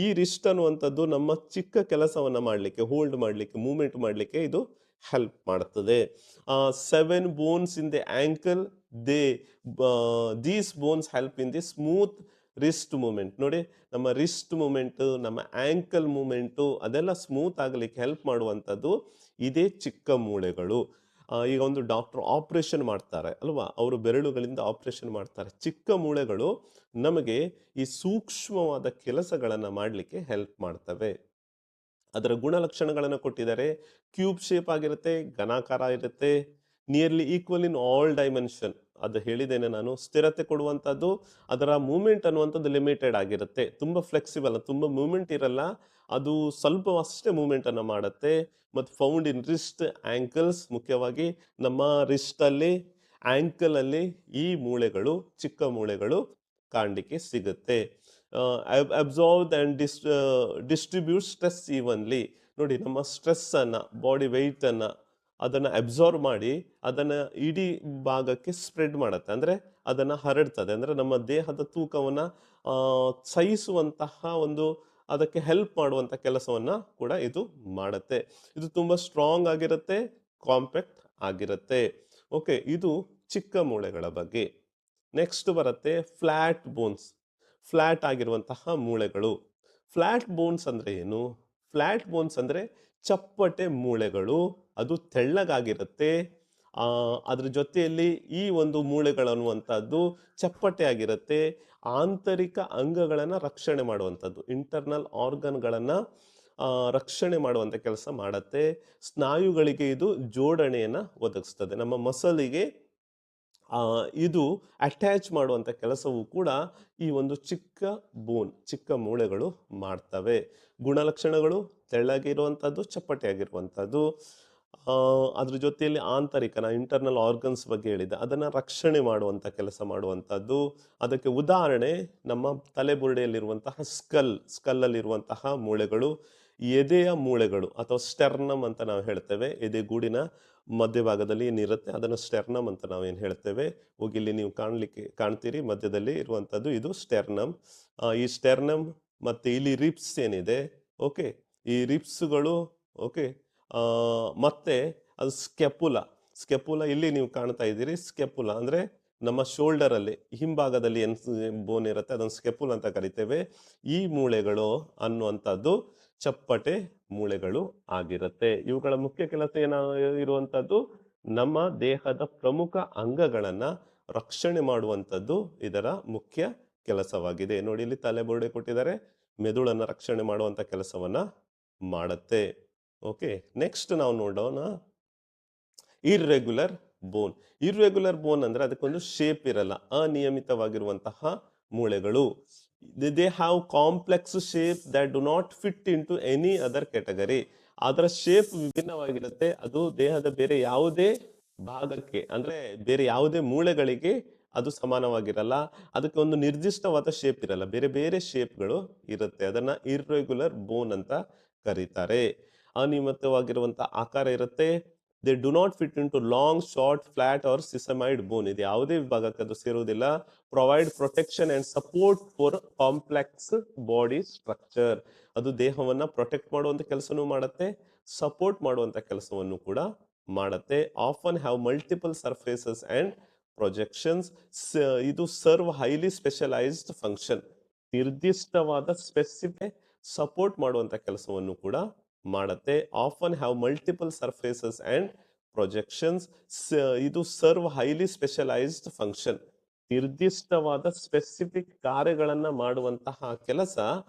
ಈ ರಿಸ್ಟ್ ಅನ್ನುವಂಥದ್ದು ನಮ್ಮ ಚಿಕ್ಕ ಕೆಲಸವನ್ನು ಮಾಡಲಿಕ್ಕೆ, ಹೋಲ್ಡ್ ಮಾಡಲಿಕ್ಕೆ, ಮೂವ್ಮೆಂಟ್ ಮಾಡಲಿಕ್ಕೆ ಇದು ಹೆಲ್ಪ್ ಮಾಡ್ತದೆ. 7 bones in the ankle, these bones help in the smooth wrist movement. ನೋಡಿ, ನಮ್ಮ ರಿಸ್ಟ್ ಮೂಮೆಂಟು, ನಮ್ಮ ಆ್ಯಂಕಲ್ ಮೂಮೆಂಟು ಅದೆಲ್ಲ ಸ್ಮೂತ್ ಆಗಲಿಕ್ಕೆ ಹೆಲ್ಪ್ ಮಾಡುವಂಥದ್ದು ಇದೇ ಚಿಕ್ಕ ಮೂಳೆಗಳು. ಈಗ ಒಂದು ಡಾಕ್ಟರ್ ಆಪ್ರೇಷನ್ ಮಾಡ್ತಾರೆ ಅಲ್ವಾ, ಅವರು ಬೆರಳುಗಳಿಂದ ಆಪ್ರೇಷನ್ ಮಾಡ್ತಾರೆ. ಚಿಕ್ಕ ಮೂಳೆಗಳು ನಮಗೆ ಈ ಸೂಕ್ಷ್ಮವಾದ ಕೆಲಸಗಳನ್ನು ಮಾಡಲಿಕ್ಕೆ ಹೆಲ್ಪ್ ಮಾಡ್ತವೆ. ಅದರ ಗುಣಲಕ್ಷಣಗಳನ್ನು ಕೊಟ್ಟಿದ್ದಾರೆ. ಕ್ಯೂಬ್ ಶೇಪ್ ಆಗಿರುತ್ತೆ, ಘನಾಕಾರ ಇರುತ್ತೆ, nearly equal in all dimension. ಅದು ಹೇಳಿದ್ದೇನೆ ನಾನು, ಸ್ಥಿರತೆ ಕೊಡುವಂಥದ್ದು. ಅದರ ಮೂಮೆಂಟ್ ಅನ್ನುವಂಥದ್ದು ಲಿಮಿಟೆಡ್ ಆಗಿರುತ್ತೆ, ತುಂಬ ಫ್ಲೆಕ್ಸಿಬಲ್, ತುಂಬ ಮೂಮೆಂಟ್ ಇರಲ್ಲ, ಅದು ಸ್ವಲ್ಪ ಅಷ್ಟೇ ಮೂಮೆಂಟನ್ನು ಮಾಡುತ್ತೆ. ಮತ್ತು ಫೌಂಡ್ ಇನ್ ರಿಸ್ಟ್ ಆ್ಯಂಕಲ್ಸ್, ಮುಖ್ಯವಾಗಿ ನಮ್ಮ ರಿಸ್ಟಲ್ಲಿ, ಆ್ಯಂಕಲಲ್ಲಿ ಈ ಮೂಳೆಗಳು, ಚಿಕ್ಕ ಮೂಳೆಗಳು ಕಾಣಲಿಕ್ಕೆ ಸಿಗುತ್ತೆ. Absorb and distribute stress evenly. ನೋಡಿ, ನಮ್ಮ ಸ್ಟ್ರೆಸ್ಸನ್ನು, ಬಾಡಿ ವೆಯ್ಟನ್ನು ಅದನ್ನು ಅಬ್ಸಾರ್ವ್ ಮಾಡಿ ಅದನ್ನು ಇಡೀ ಭಾಗಕ್ಕೆ ಸ್ಪ್ರೆಡ್ ಮಾಡುತ್ತೆ, ಅಂದರೆ ಅದನ್ನು ಹರಡ್ತದೆ. ಅಂದರೆ ನಮ್ಮ ದೇಹದ ತೂಕವನ್ನು ಸಹಿಸುವಂತಹ ಒಂದು, ಅದಕ್ಕೆ ಹೆಲ್ಪ್ ಮಾಡುವಂಥ ಕೆಲಸವನ್ನು ಕೂಡ ಇದು ಮಾಡುತ್ತೆ. ಇದು ತುಂಬ ಸ್ಟ್ರಾಂಗ್ ಆಗಿರುತ್ತೆ, ಕಾಂಪ್ಯಾಕ್ಟ್ ಆಗಿರುತ್ತೆ. ಓಕೆ, ಇದು ಚಿಕ್ಕ ಮೂಳೆಗಳ ಬಗ್ಗೆ. ನೆಕ್ಸ್ಟ್ ಬರುತ್ತೆ ಫ್ಲ್ಯಾಟ್ ಬೋನ್ಸ್, ಫ್ಲ್ಯಾಟ್ ಆಗಿರುವಂತಹ ಮೂಳೆಗಳು. ಫ್ಲ್ಯಾಟ್ ಬೋನ್ಸ್ ಅಂದರೆ ಏನು? ಫ್ಲ್ಯಾಟ್ ಬೋನ್ಸ್ ಅಂದರೆ ಚಪ್ಪಟೆ ಮೂಳೆಗಳು, ಅದು ತೆಳ್ಳಗಾಗಿರುತ್ತೆ. ಅದ್ರ ಜೊತೆಯಲ್ಲಿ ಈ ಒಂದು ಮೂಳೆಗಳನ್ನುವಂಥದ್ದು ಚಪ್ಪಟೆ ಆಗಿರುತ್ತೆ. ಆಂತರಿಕ ಅಂಗಗಳನ್ನು ರಕ್ಷಣೆ ಮಾಡುವಂಥದ್ದು, ಇಂಟರ್ನಲ್ ಆರ್ಗನ್ಗಳನ್ನು ರಕ್ಷಣೆ ಮಾಡುವಂಥ ಕೆಲಸ ಮಾಡುತ್ತೆ. ಸ್ನಾಯುಗಳಿಗೆ ಇದು ಜೋಡಣೆಯನ್ನು ಒದಗಿಸ್ತದೆ. ನಮ್ಮ ಮಸಲಿಗೆ ಇದು ಅಟ್ಯಾಚ್ ಮಾಡುವಂಥ ಕೆಲಸವೂ ಕೂಡ ಈ ಒಂದು ಚಿಕ್ಕ ಬೋನ್, ಚಿಕ್ಕ ಮೂಳೆಗಳು ಮಾಡ್ತವೆ. ಗುಣಲಕ್ಷಣಗಳು ತೆಳ್ಳಗಿರುವಂಥದ್ದು, ಚಪ್ಪಟೆಯಾಗಿರುವಂಥದ್ದು. ಅದ್ರ ಜೊತೆಯಲ್ಲಿ ಆಂತರಿಕ, ಇಂಟರ್ನಲ್ ಆರ್ಗನ್ಸ್ ಬಗ್ಗೆ ಹೇಳಿದ್ದೆ, ಅದನ್ನು ರಕ್ಷಣೆ ಮಾಡುವಂಥ ಕೆಲಸ ಮಾಡುವಂಥದ್ದು. ಅದಕ್ಕೆ ಉದಾಹರಣೆ ನಮ್ಮ ತಲೆಬುರುಡೆಯಲ್ಲಿರುವಂತಹ ಸ್ಕಲ್ಲಲ್ಲಿರುವಂತಹ ಮೂಳೆಗಳು, ಎದೆಯ ಮೂಳೆಗಳು ಅಥವಾ ಸ್ಟೆರ್ನಮ್ ಅಂತ ನಾವು ಹೇಳ್ತೇವೆ. ಎದೆಗೂಡಿನ ಮಧ್ಯಭಾಗದಲ್ಲಿ ಏನಿರುತ್ತೆ ಅದನ್ನು ಸ್ಟೆರ್ನಮ್ ಅಂತ ನಾವೇನು ಹೇಳ್ತೇವೆ. ಹೋಗಿ ಇಲ್ಲಿ ನೀವು ಕಾಣ್ತೀರಿ, ಮಧ್ಯದಲ್ಲಿ ಇರುವಂಥದ್ದು ಇದು ಸ್ಟೆರ್ನಮ್. ಈ ಸ್ಟೆರ್ನಮ್ ಮತ್ತು ಇಲ್ಲಿ ರಿಪ್ಸ್ ಏನಿದೆ, ಓಕೆ, ಈ ರಿಪ್ಸ್ಗಳು, ಓಕೆ, ಮತ್ತೆ ಅದು ಸ್ಕೆಪುಲ ಇಲ್ಲಿ ನೀವು ಕಾಣ್ತಾ ಇದ್ದೀರಿ. ಸ್ಕೆಪುಲ ಅಂದರೆ ನಮ್ಮ ಶೋಲ್ಡರಲ್ಲಿ ಹಿಂಭಾಗದಲ್ಲಿ ಏನು ಬೋನ್ ಇರುತ್ತೆ ಅದನ್ನು ಸ್ಕೆಪುಲ್ ಅಂತ ಕರಿತೇವೆ. ಈ ಮೂಳೆಗಳು ಅನ್ನುವಂಥದ್ದು ಚಪ್ಪಟೆ ಮೂಳೆಗಳು ಆಗಿರುತ್ತೆ. ಇವುಗಳ ಮುಖ್ಯ ಕೆಲಸ ಇರುವಂಥದ್ದು ನಮ್ಮ ದೇಹದ ಪ್ರಮುಖ ಅಂಗಗಳನ್ನು ರಕ್ಷಣೆ ಮಾಡುವಂಥದ್ದು ಇದರ ಮುಖ್ಯ ಕೆಲಸವಾಗಿದೆ. ನೋಡಿ, ಇಲ್ಲಿ ತಲೆಬುರುಡೆ ಕೊಟ್ಟಿದ್ದಾರೆ, ಮೆದುಳನ್ನು ರಕ್ಷಣೆ ಮಾಡುವಂಥ ಕೆಲಸವನ್ನು ಮಾಡುತ್ತೆ. ಓಕೆ, ನೆಕ್ಸ್ಟ್ ನಾವು ನೋಡೋಣ ಇರ್ರೆಗ್ಯುಲರ್ ಬೋನ್. ಇರ್ರೆಗ್ಯುಲರ್ ಬೋನ್ ಅಂದರೆ ಅದಕ್ಕೊಂದು ಶೇಪ್ ಇರಲ್ಲ, ಅನಿಯಮಿತವಾಗಿರುವಂತಹ ಮೂಳೆಗಳು. They have complex shape that do not fit in to any other category. ಅದರ ಶೇಪ್ ವಿಭಿನ್ನವಾಗಿರುತ್ತೆ. ಅದು ದೇಹದ ಬೇರೆ ಯಾವುದೇ ಭಾಗಕ್ಕೆ ಅಂದ್ರೆ ಬೇರೆ ಯಾವುದೇ ಮೂಳೆಗಳಿಗೆ ಅದು ಸಮಾನವಾಗಿರಲ್ಲ. ಅದಕ್ಕೆ ಒಂದು ನಿರ್ದಿಷ್ಟವಾದ ಶೇಪ್ ಇರಲ್ಲ, ಬೇರೆ ಬೇರೆ ಶೇಪ್ಗಳು ಇರುತ್ತೆ. ಅದನ್ನ ಇರ್ರೆಗ್ಯುಲರ್ ಬೋನ್ ಅಂತ ಕರೀತಾರೆ. ಅನಿಯಮಿತವಾಗಿರುವಂತ ಆಕಾರ ಇರುತ್ತೆ. They do not fit in to long, short, flat or sesamoid bone. ಇದು ಯಾವುದೇ ವಿಭಾಗಕ್ಕೆ ಅದು ಸೇರುವುದಿಲ್ಲ. Provide protection and support for complex body structure. ಅದು ದೇಹವನ್ನ ಪ್ರೊಟೆಕ್ಟ್ ಮಾಡುವಂತ ಕೆಲಸನೂ ಮಾಡುತ್ತೆ, ಸಪೋರ್ಟ್ ಮಾಡುವಂತ ಕೆಲಸವನ್ನು ಕೂಡ ಮಾಡುತ್ತೆ. Often have multiple surfaces and projections. ಇದು ಸರ್ವ್ ಹೈಲಿ ಸ್ಪೆಷಲೈಸ್ಡ್ ಫಂಕ್ಷನ್. ನಿರ್ದಿಷ್ಟವಾದ ಸ್ಪೆಸಿಫಿಕ್ ಸಪೋರ್ಟ್ ಮಾಡುವಂತ ಕೆಲಸವನ್ನು ಕೂಡ ಮಾಡುತ್ತೆ. Often have multiple surfaces and projections. ಇದು ಸರ್ವ್ ಹೈಲಿ ಸ್ಪೆಷಲೈಸ್ಡ್ ಫಂಕ್ಷನ್. ನಿರ್ದಿಷ್ಟವಾದ ಸ್ಪೆಸಿಫಿಕ್ ಕಾರ್ಯಗಳನ್ನ ಮಾಡುವಂತಹ ಕೆಲಸ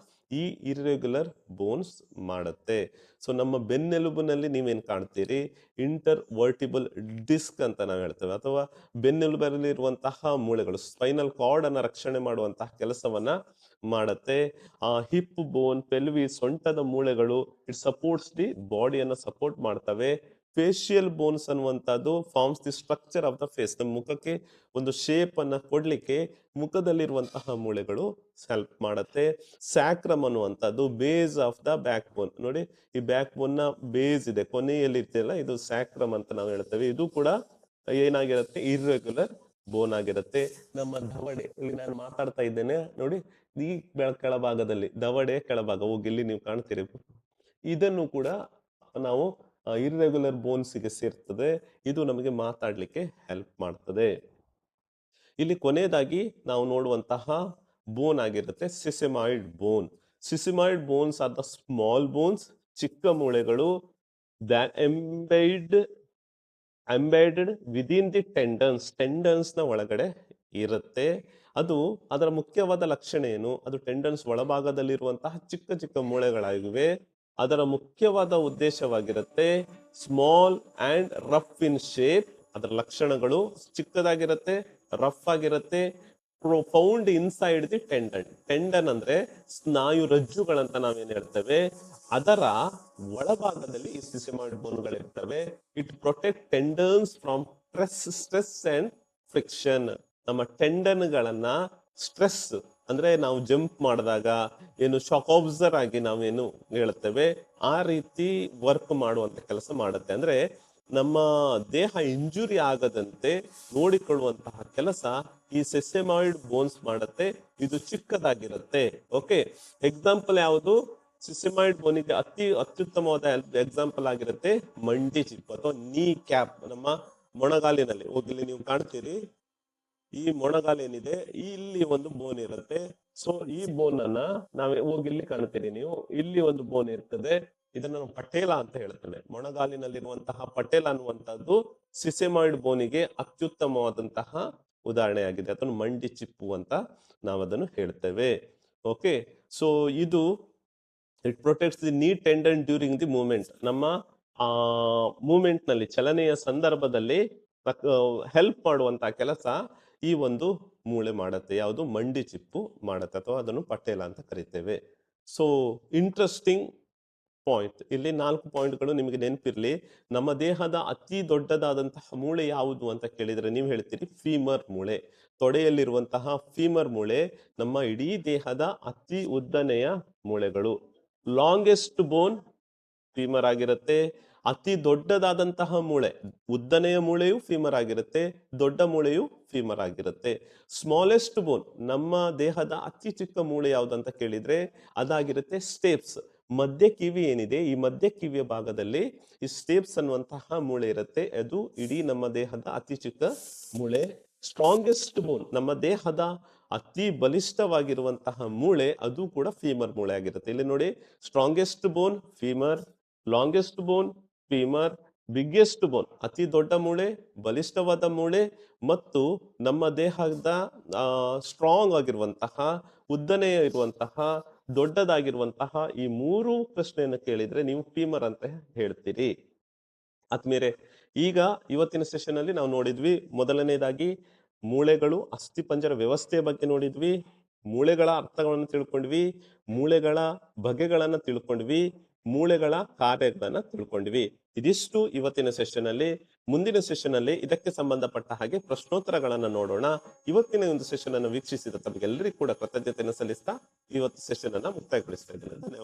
ಈ ಇರ್ರೆಗ್ಯುಲರ್ ಬೋನ್ಸ್ ಮಾಡುತ್ತೆ. ಸೊ ನಮ್ಮ ಬೆನ್ನೆಲುಬಿನಲ್ಲಿ ನೀವೇನ್ ಕಾಣ್ತೀರಿ, ಇಂಟರ್ ವರ್ಟಿಬಲ್ ಡಿಸ್ಕ್ ಅಂತ ನಾವು ಹೇಳ್ತೇವೆ, ಅಥವಾ ಬೆನ್ನೆಲುಬಲ್ಲಿ ಇರುವಂತಹ ಮೂಳೆಗಳು ಸ್ಪೈನಲ್ ಕಾರ್ಡ್ ಅನ್ನ ರಕ್ಷಣೆ ಮಾಡುವಂತಹ ಕೆಲಸವನ್ನ ಮಾಡುತ್ತೆ. ಹಿಪ್ ಬೋನ್, ಪೆಲ್ವಿ, ಸೊಂಟದ ಮೂಳೆಗಳು ಇಟ್ ಸಪೋರ್ಟ್ಸ್ ದಿ ಬಾಡಿಯನ್ನು ಸಪೋರ್ಟ್ ಮಾಡ್ತವೆ. ಫೇಶಿಯಲ್ ಬೋನ್ಸ್ ಅನ್ನುವಂಥದ್ದು forms the structure of the face. ನಮ್ಮ ಮುಖಕ್ಕೆ ಒಂದು ಶೇಪ್ ಅನ್ನ ಕೊಡ್ಲಿಕ್ಕೆ ಮುಖದಲ್ಲಿರುವಂತಹ ಮೂಳೆಗಳು ಹೆಲ್ಪ್ ಮಾಡುತ್ತೆ. ಸ್ಯಾಕ್ರಮ್ ಅನ್ನುವಂಥದ್ದು ಬೇಸ್ ಆಫ್ ದ ಬ್ಯಾಕ್ ಬೋನ್. ನೋಡಿ, ಈ ಬ್ಯಾಕ್ ಬೋನ್ ನ ಬೇಸ್ ಇದೆ, ಕೊನೆಯಲ್ಲಿ ಇರ್ತಿಲ್ಲ, ಇದು ಸ್ಯಾಕ್ರಮ್ ಅಂತ ನಾವು ಹೇಳ್ತೇವೆ. ಇದು ಕೂಡ ಏನಾಗಿರುತ್ತೆ, ಇರ್ರೆಗ್ಯುಲರ್ ಬೋನ್ ಆಗಿರುತ್ತೆ. ನಮ್ಮ ದವಡೆ, ಇಲ್ಲಿ ನಾನು ಮಾತಾಡ್ತಾ ಇದ್ದೇನೆ ನೋಡಿ, ಈ ಕೆಳಭಾಗದಲ್ಲಿ ದವಡೆ ಕೆಳಭಾಗ ಹೋಗಿ ಇಲ್ಲಿ ನೀವು ಕಾಣ್ತೀರಿ, ಇದನ್ನು ಕೂಡ ನಾವು ಇರ್ರೆಗ್ಯುಲರ್ ಬೋನ್ಸ್ಗೆ ಸೇರ್ತದೆ. ಇದು ನಮಗೆ ಮಾತಾಡ್ಲಿಕ್ಕೆ ಹೆಲ್ಪ್ ಮಾಡ್ತದೆ. ಇಲ್ಲಿ ಕೊನೆಯದಾಗಿ ನಾವು ನೋಡುವಂತಹ ಬೋನ್ ಆಗಿರುತ್ತೆ sesamoid bone. Sesamoid bones are the small bones, ಚಿಕ್ಕ ಮೂಳೆಗಳು, ಎಂಬೆಡೆಡ್ ವಿದಿನ್ ದಿ ಟೆಂಡನ್ಸ್ ನ ಒಳಗಡೆ ಇರುತ್ತೆ. ಅದು ಅದರ ಮುಖ್ಯವಾದ ಲಕ್ಷಣ ಏನು, ಅದು ಟೆಂಡನ್ಸ್ ಒಳಭಾಗದಲ್ಲಿರುವಂತಹ ಚಿಕ್ಕ ಚಿಕ್ಕ ಮೂಳೆಗಳಾಗಿವೆ. ಅದರ ಮುಖ್ಯವಾದ ಉದ್ದೇಶವಾಗಿರುತ್ತೆ small and rough in shape. ಅದರ ಲಕ್ಷಣಗಳು ಚಿಕ್ಕದಾಗಿರುತ್ತೆ, ರಫ್ ಆಗಿರುತ್ತೆ. ಪ್ರೊಫೌಂಡ್ ಇನ್ಸೈಡ್ ದಿ ಟೆಂಡನ್ ಅಂದ್ರೆ ಸ್ನಾಯು ರಜ್ಜುಗಳಂತ ನಾವೇನ್ ಹೇಳ್ತೇವೆ, ಅದರ ಒಳಭಾಗದಲ್ಲಿ ಈ ಸಿಸೆಮಾಯ್ಡ್ ಬೋನ್ಗಳಿರ್ತವೆ. It protect tendons from stress and friction. ನಮ್ಮ ಟೆಂಡನ್ಗಳನ್ನ ಸ್ಟ್ರೆಸ್ ಅಂದ್ರೆ ನಾವು ಜಂಪ್ ಮಾಡಿದಾಗ ಏನು ಶಾಕ್ ಅಬ್ಸರ್ವ್ ಆಗಿ ನಾವೇನು ಹೇಳ್ತೇವೆ, ಆ ರೀತಿ ವರ್ಕ್ ಮಾಡುವಂತ ಕೆಲಸ ಮಾಡುತ್ತೆ. ಅಂದ್ರೆ ನಮ್ಮ ದೇಹ ಇಂಜುರಿ ಆಗದಂತೆ ನೋಡಿಕೊಳ್ಳುವಂತಹ ಕೆಲಸ ಈ ಸೆಸೆಮಾಯ್ಡ್ ಬೋನ್ಸ್ ಮಾಡುತ್ತೆ. ಇದು ಚಿಕ್ಕದಾಗಿರುತ್ತೆ. ಓಕೆ, ಎಕ್ಸಾಂಪಲ್ ಯಾವುದು, ಸಿಸೆಮಾಯ್ಡ್ ಬೋನಿಗೆ ಅತ್ಯುತ್ತಮವಾದ ಎಕ್ಸಾಂಪಲ್ ಆಗಿರುತ್ತೆ ಮಂಡಿ ಚಿಪ್ಪು ಅಥವಾ ನೀ ಕ್ಯಾಪ್. ನಮ್ಮ ಮೊಣಗಾಲಿನಲ್ಲಿ ಹೋಗಿಲ್ಲಿ ನೀವು ಕಾಣ್ತೀರಿ, ಈ ಮೊಣಗಾಲೇನಿದೆ, ಇಲ್ಲಿ ಒಂದು ಬೋನ್ ಇರುತ್ತೆ. ಸೊ ಈ ಬೋನ್ ಅನ್ನ ನಾವೇ ಹೋಗಿ ಇಲ್ಲಿ ಕಾಣ್ತೀರಿ ನೀವು, ಇಲ್ಲಿ ಒಂದು ಬೋನ್ ಇರ್ತದೆ. ಇದನ್ನ ನಾವು ಪಟೇಲ ಅಂತ ಹೇಳ್ತೇವೆ. ಮೊಣಗಾಲಿನಲ್ಲಿರುವಂತಹ ಪಟೇಲ ಅನ್ನುವಂಥದ್ದು ಸಿಸೆಮಾಯ್ಡ್ ಬೋನಿಗೆ ಅತ್ಯುತ್ತಮವಾದಂತಹ ಉದಾಹರಣೆಯಾಗಿದೆ. ಅದನ್ನು ಮಂಡಿ ಚಿಪ್ಪು ಅಂತ ನಾವು ಅದನ್ನು ಹೇಳ್ತೇವೆ. ಓಕೆ, ಸೊ ಇದು ಇಟ್ ಪ್ರೊಟೆಕ್ಟ್ಸ್ ದಿ ನೀ ಟೆಂಡನ್ ಡ್ಯೂರಿಂಗ್ ದಿ ಮೂವ್ಮೆಂಟ್. ನಮ್ಮ ಮೂವ್ಮೆಂಟ್ ನಲ್ಲಿ, ಚಲನೆಯ ಸಂದರ್ಭದಲ್ಲಿ ಹೆಲ್ಪ್ ಮಾಡುವಂತಹ ಕೆಲಸ ಈ ಒಂದು ಮೂಳೆ ಮಾಡುತ್ತೆ. ಯಾವುದು, ಮಂಡಿ ಚಿಪ್ಪು ಮಾಡುತ್ತೆ, ಅಥವಾ ಅದನ್ನು ಪಟೇಲ ಅಂತ ಕರಿತೇವೆ. ಸೊ ಇಂಟ್ರೆಸ್ಟಿಂಗ್ ಪಾಯಿಂಟ್, ಇಲ್ಲಿ 4 ಪಾಯಿಂಟ್ಗಳು ನಿಮಗೆ ನೆನಪಿರ್ಲಿ. ನಮ್ಮ ದೇಹದ ಅತಿ ದೊಡ್ಡದಾದಂತಹ ಮೂಳೆ ಯಾವುದು ಅಂತ ಕೇಳಿದ್ರೆ ನೀವು ಹೇಳ್ತೀರಿ ಫೀಮರ್ ಮೂಳೆ. ತೊಡೆಯಲ್ಲಿರುವಂತಹ ಫೀಮರ್ ಮೂಳೆ ನಮ್ಮ ಇಡೀ ದೇಹದ ಅತಿ ಉದ್ದನೆಯ ಮೂಳೆಗಳು. ಲಾಂಗೆಸ್ಟ್ ಬೋನ್ ಫೀಮರ್ ಆಗಿರುತ್ತೆ. ಅತಿ ದೊಡ್ಡದಾದಂತಹ ಮೂಳೆ, ಉದ್ದನೆಯ ಮೂಳೆಯು ಫೀಮರ್ ಆಗಿರುತ್ತೆ, ದೊಡ್ಡ ಮೂಳೆಯು ಫೀಮರ್ ಆಗಿರುತ್ತೆ. ಸ್ಮಾಲೆಸ್ಟ್ ಬೋನ್, ನಮ್ಮ ದೇಹದ ಅತಿ ಚಿಕ್ಕ ಮೂಳೆ ಯಾವ್ದಂತ ಕೇಳಿದ್ರೆ ಅದಾಗಿರುತ್ತೆ ಸ್ಟೇಪ್ಸ್. ಮಧ್ಯ ಕಿವಿ ಏನಿದೆ, ಈ ಮಧ್ಯ ಕಿವಿಯ ಭಾಗದಲ್ಲಿ ಈ ಸ್ಟೇಪ್ಸ್ ಅನ್ನುವಂತಹ ಮೂಳೆ ಇರುತ್ತೆ. ಅದು ಇಡೀ ನಮ್ಮ ದೇಹದ ಅತಿ ಚಿಕ್ಕ ಮೂಳೆ. ಸ್ಟ್ರಾಂಗೆಸ್ಟ್ ಬೋನ್, ನಮ್ಮ ದೇಹದ ಅತಿ ಬಲಿಷ್ಠವಾಗಿರುವಂತಹ ಮೂಳೆ, ಅದು ಕೂಡ ಫೀಮರ್ ಮೂಳೆ ಆಗಿರುತ್ತೆ. ಇಲ್ಲಿ ನೋಡಿ, ಸ್ಟ್ರಾಂಗೆಸ್ಟ್ ಬೋನ್ ಫೀಮರ್, ಲಾಂಗೆಸ್ಟ್ ಬೋನ್ ಫೀಮರ್, ಬಿಗ್ಗೆಸ್ಟ್ ಬೋನ್ ಅತಿ ದೊಡ್ಡ ಮೂಳೆ, ಬಲಿಷ್ಠವಾದ ಮೂಳೆ, ಮತ್ತು ನಮ್ಮ ದೇಹದ ಸ್ಟ್ರಾಂಗ್ ಆಗಿರುವಂತಹ, ಉದ್ದನೆ ಇರುವಂತಹ, ದೊಡ್ಡದಾಗಿರುವಂತಹ ಈ 3 ಪ್ರಶ್ನೆಯನ್ನು ಕೇಳಿದ್ರೆ ನೀವು ಫೀಮರ್ ಅಂತ ಹೇಳ್ತೀರಿ. ಆದ್ಮೇಲೆ ಈಗ ಇವತ್ತಿನ ಸೆಷನ್ ಅಲ್ಲಿ ನಾವು ನೋಡಿದ್ವಿ, ಮೊದಲನೇದಾಗಿ ಮೂಳೆಗಳು, ಅಸ್ಥಿಪಂಜರ ವ್ಯವಸ್ಥೆಯ ಬಗ್ಗೆ ನೋಡಿದ್ವಿ, ಮೂಳೆಗಳ ಅರ್ಥಗಳನ್ನು ತಿಳ್ಕೊಂಡ್ವಿ, ಮೂಳೆಗಳ ಬಗೆಗಳನ್ನ ತಿಳ್ಕೊಂಡ್ವಿ, ಮೂಳೆಗಳ ಕಾರ್ಯಗಳನ್ನ ತಿಳ್ಕೊಂಡ್ವಿ. ಇದಿಷ್ಟು ಇವತ್ತಿನ ಸೆಷನ್ ಅಲ್ಲಿ. ಮುಂದಿನ ಸೆಷನ್ ಅಲ್ಲಿ ಇದಕ್ಕೆ ಸಂಬಂಧಪಟ್ಟ ಹಾಗೆ ಪ್ರಶ್ನೋತ್ತರಗಳನ್ನ ನೋಡೋಣ. ಇವತ್ತಿನ ಒಂದು ಸೆಷನ್ ಅನ್ನು ವೀಕ್ಷಿಸಿದ ತಮಗೆಲ್ಲರಿಗೂ ಕೂಡ ಕೃತಜ್ಞತೆಯನ್ನು ಸಲ್ಲಿಸ್ತಾ ಇವತ್ತು ಸೆಷನ್ ಅನ್ನ ಮುಕ್ತಾಯಗೊಳಿಸ್ತಾ ಇದ್ದೇನೆ. ಧನ್ಯವಾದ.